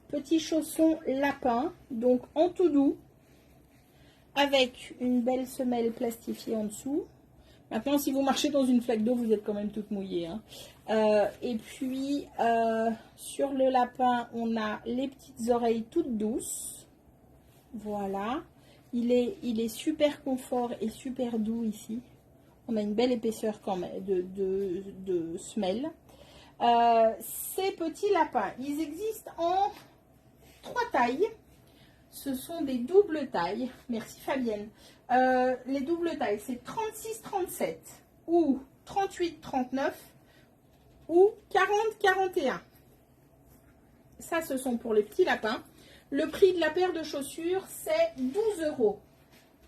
Petit chausson lapin, donc en tout doux, avec une belle semelle plastifiée en dessous. Maintenant, si vous marchez dans une flaque d'eau, vous êtes quand même toute mouillée. Hein. Et puis, sur le lapin, on a les petites oreilles toutes douces. Voilà. Il est super confort et super doux ici. On a une belle épaisseur quand même de semelle. Ces petits lapins, ils existent en 3 tailles. Ce sont des doubles tailles. Merci Fabienne. Les doubles tailles, c'est 36-37 ou 38-39 ou 40-41. Ça, ce sont pour les petits lapins. Le prix de la paire de chaussures, c'est 12 €.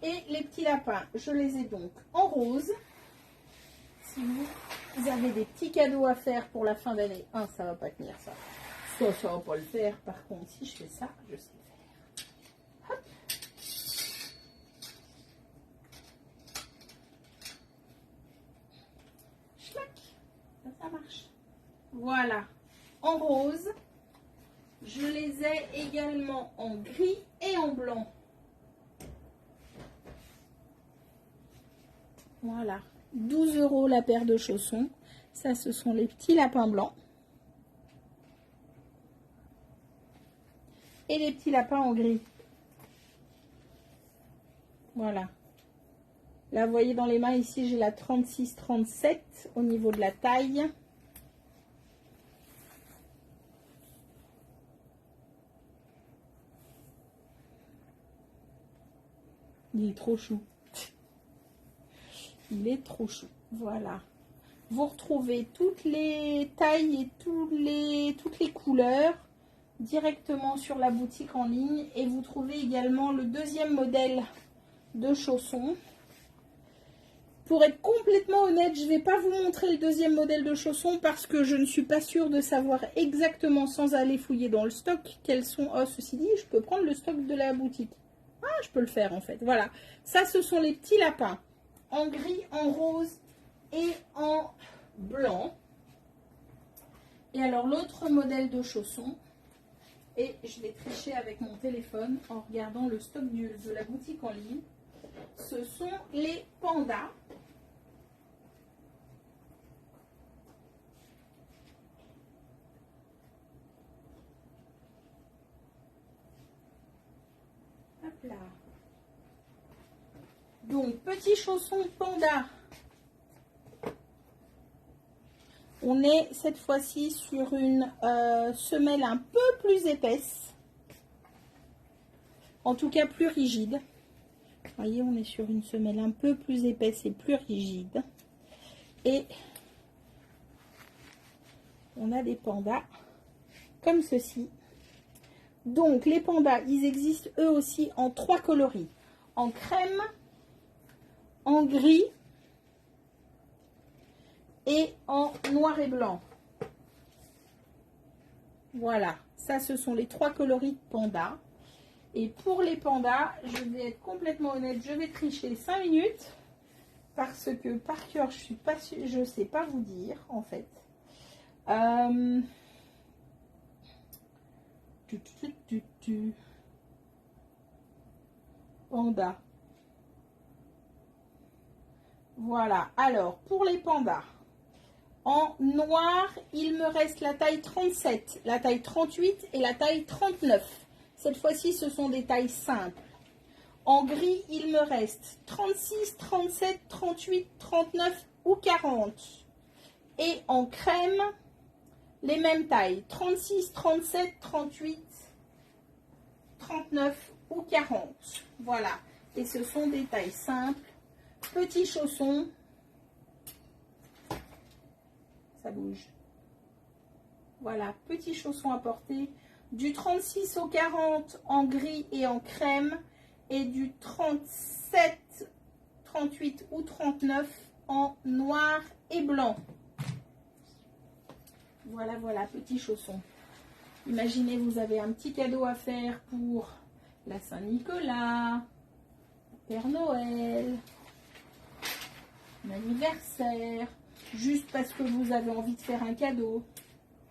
Et les petits lapins, je les ai donc en rose. Si vous avez des petits cadeaux à faire pour la fin d'année, ça va pas tenir ça. Ça va pas le faire. Par contre, si je fais ça, je sais faire. Hop. Schlac. Ça marche. Voilà. En rose. Je les ai également en gris et en blanc. Voilà. 12 € la paire de chaussons. Ça, ce sont les petits lapins blancs. Et les petits lapins en gris. Voilà. Là, vous voyez dans les mains, ici, j'ai la 36-37 au niveau de la taille. Il est trop chou. Il est trop chou. Voilà. Vous retrouvez toutes les tailles et toutes les couleurs directement sur la boutique en ligne. Et vous trouvez également le deuxième modèle de chaussons. Pour être complètement honnête, je ne vais pas vous montrer le deuxième modèle de chaussons parce que je ne suis pas sûre de savoir exactement, sans aller fouiller dans le stock, quels sont... Oh, ceci dit, je peux prendre le stock de la boutique. Ah, je peux le faire en fait. Voilà. Ça, ce sont les petits lapins. En gris, en rose et en blanc. Et alors, l'autre modèle de chaussons, et je vais tricher avec mon téléphone en regardant le stock de la boutique en ligne, ce sont les pandas. Hop là. Donc, petits chaussons panda. On est cette fois-ci sur une semelle un peu plus épaisse. En tout cas, plus rigide. Vous voyez, on est sur une semelle un peu plus épaisse et plus rigide. Et on a des pandas comme ceci. Donc, les pandas, ils existent eux aussi en 3 coloris. En crème, en gris et en noir et blanc. Voilà, ça ce sont les 3 coloris de panda. Et pour les pandas, je vais être complètement honnête, je vais tricher 5 minutes parce que par cœur, je suis pas sûre, je sais pas vous dire en fait. Panda. Voilà, alors pour les pandas, en noir, il me reste la taille 37, la taille 38 et la taille 39. Cette fois-ci, ce sont des tailles simples. En gris, il me reste 36, 37, 38, 39 ou 40. Et en crème, les mêmes tailles, 36, 37, 38, 39 ou 40. Voilà, et ce sont des tailles simples. Petits chaussons, ça bouge. Voilà, petits chaussons à porter. Du 36 au 40 en gris et en crème. Et du 37, 38 ou 39 en noir et blanc. Voilà, voilà, petits chaussons. Imaginez, vous avez un petit cadeau à faire pour la Saint-Nicolas, Père Noël, l'anniversaire, juste parce que vous avez envie de faire un cadeau.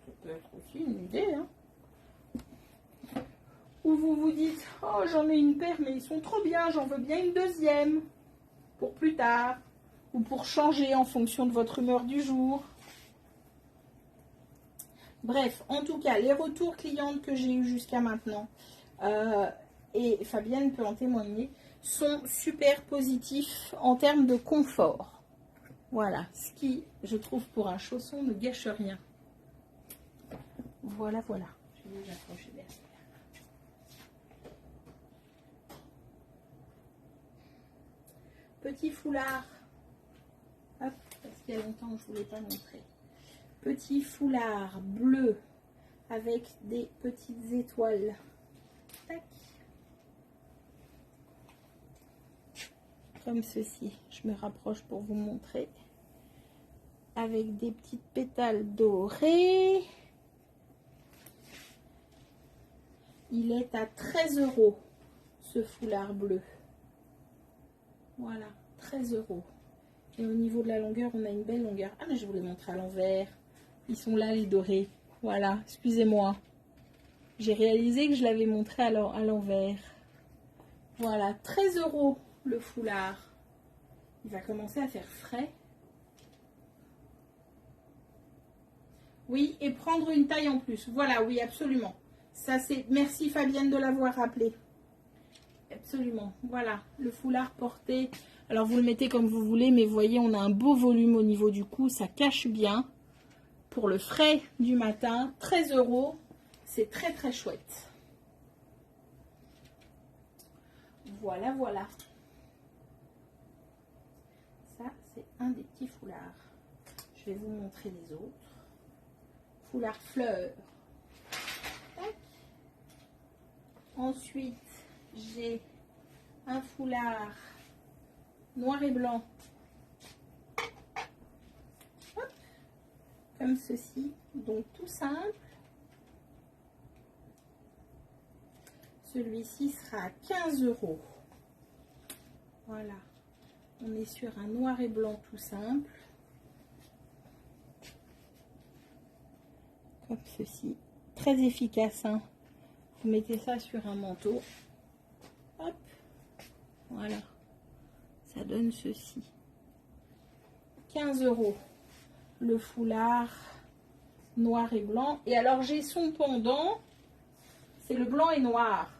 Ça peut être aussi une idée, hein. Ou vous vous dites, oh j'en ai une paire mais ils sont trop bien, j'en veux bien une deuxième pour plus tard. ou pour changer en fonction de votre humeur du jour. Bref, en tout cas, les retours clientes que j'ai eu jusqu'à maintenant, et Fabienne peut en témoigner, sont super positifs en termes de confort. Voilà, ce qui, je trouve, pour un chausson ne gâche rien. Voilà, voilà. Je vais les accrocher derrière. Petit foulard. Hop, parce qu'il y a longtemps, je ne vous l'ai pas montré. Petit foulard bleu avec des petites étoiles. Tac. Comme ceci. Je me rapproche pour vous montrer. Avec des petites pétales dorés. Il est à 13 € ce foulard bleu. Voilà, 13 €. Et au niveau de la longueur, on a une belle longueur. Ah, mais je vous les montre à l'envers. Ils sont là, les dorés. Voilà, excusez-moi. J'ai réalisé que je l'avais montré à l'envers. Voilà, 13 € le foulard. Il va commencer à faire frais. Oui, et prendre une taille en plus. Voilà, oui, absolument. Ça, c'est... Merci Fabienne de l'avoir rappelé. Absolument. Voilà, le foulard porté. Alors, vous le mettez comme vous voulez, mais vous voyez, on a un beau volume au niveau du cou. Ça cache bien. Pour le frais du matin, 13 €. C'est très, très chouette. Voilà, voilà. Ça, c'est un des petits foulards. Je vais vous montrer les autres. Foulard fleur. Tac. Ensuite, j'ai un foulard noir et blanc. Hop. Comme ceci. Donc, tout simple. Celui-ci sera à 15 €. Voilà. On est sur un noir et blanc tout simple. Comme ceci. Très efficace. Hein. Vous mettez ça sur un manteau. Hop. Voilà. Ça donne ceci. 15 €. Le foulard noir et blanc. Et alors, j'ai son pendant. C'est le blanc et noir.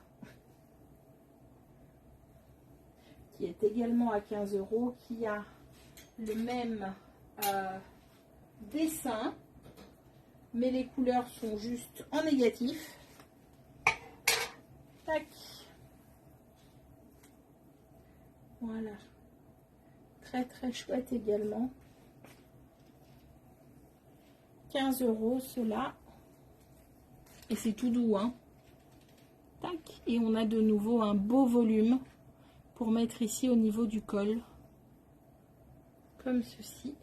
Qui est également à 15 €, qui a le même dessin, mais les couleurs sont juste en négatif. Tac. Voilà. Très très chouette également. 15 € cela. Et c'est tout doux, hein. Tac. Et on a de nouveau un beau volume pour mettre ici au niveau du col, comme ceci.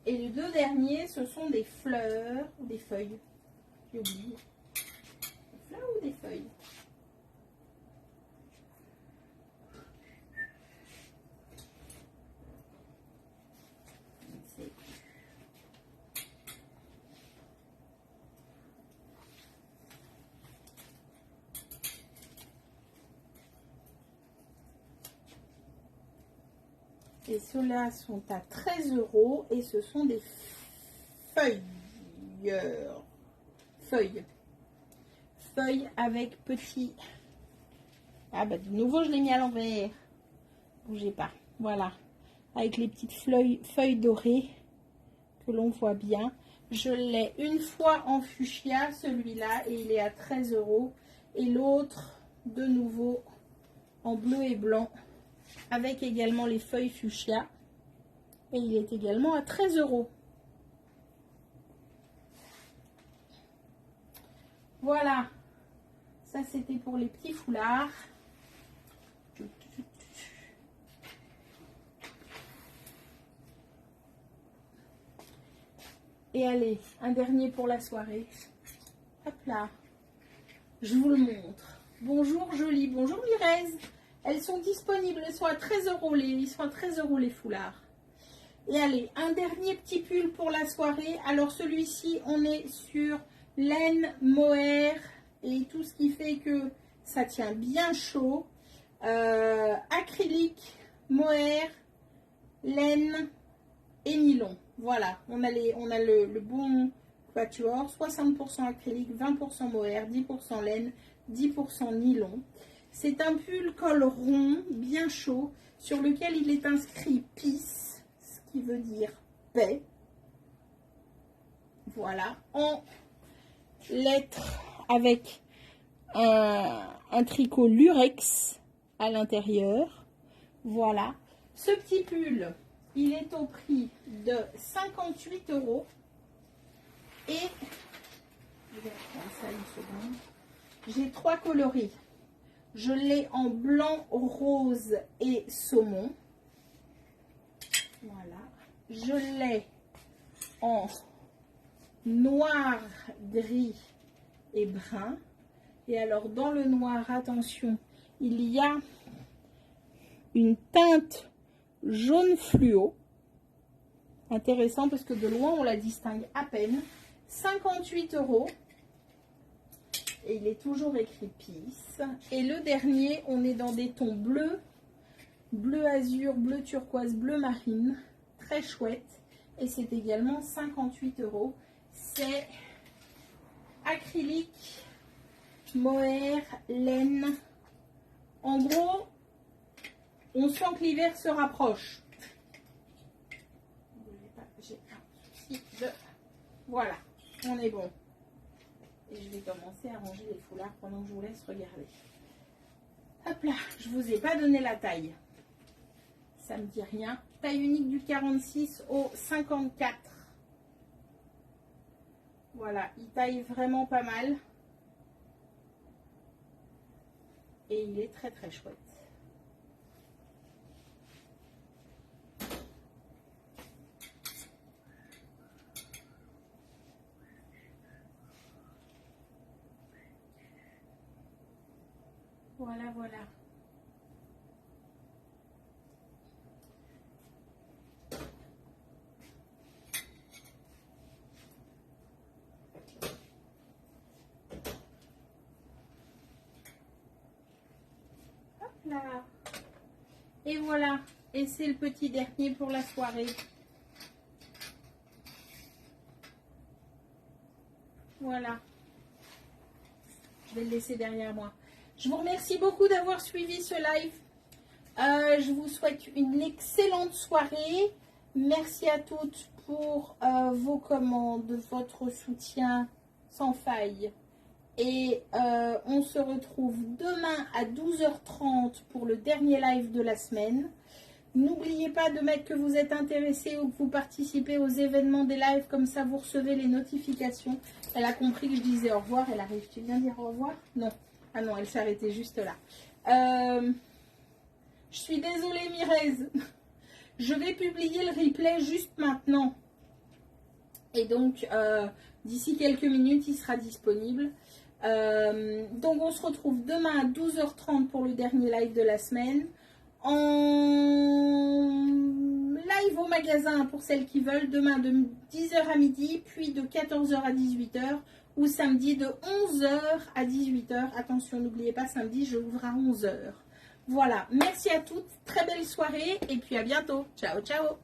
Et les deux derniers, ce sont des fleurs ou des feuilles. J'ai oublié. Des fleurs ou des feuilles? Et ceux-là sont à 13 € et ce sont des feuilles. Feuilles avec petits... Ah bah de nouveau je l'ai mis à l'envers. Bougez pas. Voilà. Avec les petites feuilles dorées que l'on voit bien. Je l'ai une fois en fuchsia, celui-là, et il est à 13 €. Et l'autre, de nouveau, en bleu et blanc, avec également les feuilles fuchsia. Et il est également à 13 €. Voilà. Ça, c'était pour les petits foulards. Et allez, un dernier pour la soirée. Hop là. Je vous le montre. Bonjour Jolie, bonjour Mirez. Elles sont disponibles, elles sont à 13 € ils sont à 13 € les foulards. Et allez, un dernier petit pull pour la soirée. Alors celui-ci, on est sur laine mohair et tout ce qui fait que Ça tient bien chaud. Acrylique, mohair, laine et nylon. Voilà, on a le bon quatuor. 60% acrylique, 20% mohair, 10% laine, 10% nylon. C'est un pull col rond, bien chaud, sur lequel il est inscrit Peace, ce qui veut dire paix. Voilà, en lettres avec un tricot lurex à l'intérieur. Voilà, ce petit pull, il est au prix de 58 €. Et je vais reprendre ça une seconde. J'ai 3 coloris. Je l'ai en blanc, rose et saumon. Voilà. Je l'ai en noir, gris et brun. Et alors dans le noir, attention, il y a une teinte jaune fluo. Intéressant parce que de loin on la distingue à peine. 58 €. Et il est toujours écrit Peace. Et le dernier, on est dans des tons bleus, bleu azur, bleu turquoise, bleu marine. Très chouette. Et c'est également 58 €. C'est acrylique, mohair, laine. En gros, on sent que l'hiver se rapproche. J'ai un souci de... Voilà, on est bon. Et je vais commencer à ranger les foulards pendant que je vous laisse regarder. Hop là, je ne vous ai pas donné la taille. Ça me dit rien. Taille unique du 46 au 54. Voilà, il taille vraiment pas mal. Et il est très très chouette. Voilà, voilà. Hop là. Et voilà. Et c'est le petit dernier pour la soirée. Voilà. Je vais le laisser derrière moi. Je vous remercie beaucoup d'avoir suivi ce live. Je vous souhaite une excellente soirée. Merci à toutes pour vos commandes, votre soutien sans faille. Et on se retrouve demain à 12h30 pour le dernier live de la semaine. N'oubliez pas de mettre que vous êtes intéressé ou que vous participez aux événements des lives. Comme ça, vous recevez les notifications. Elle a compris que je disais au revoir. Elle arrive. Tu viens dire au revoir? Non. Ah non, elle s'est arrêtée juste là. Je suis désolée, Mirez. Je vais publier le replay juste maintenant. Et donc, d'ici quelques minutes, il sera disponible. Donc, on se retrouve demain à 12h30 pour le dernier live de la semaine. En live au magasin pour celles qui veulent. Demain de 10h à midi, puis de 14h à 18h. Ou samedi de 11h à 18h. Attention, n'oubliez pas, samedi, je ouvre à 11h. Voilà, merci à toutes, très belle soirée et puis à bientôt. Ciao, ciao.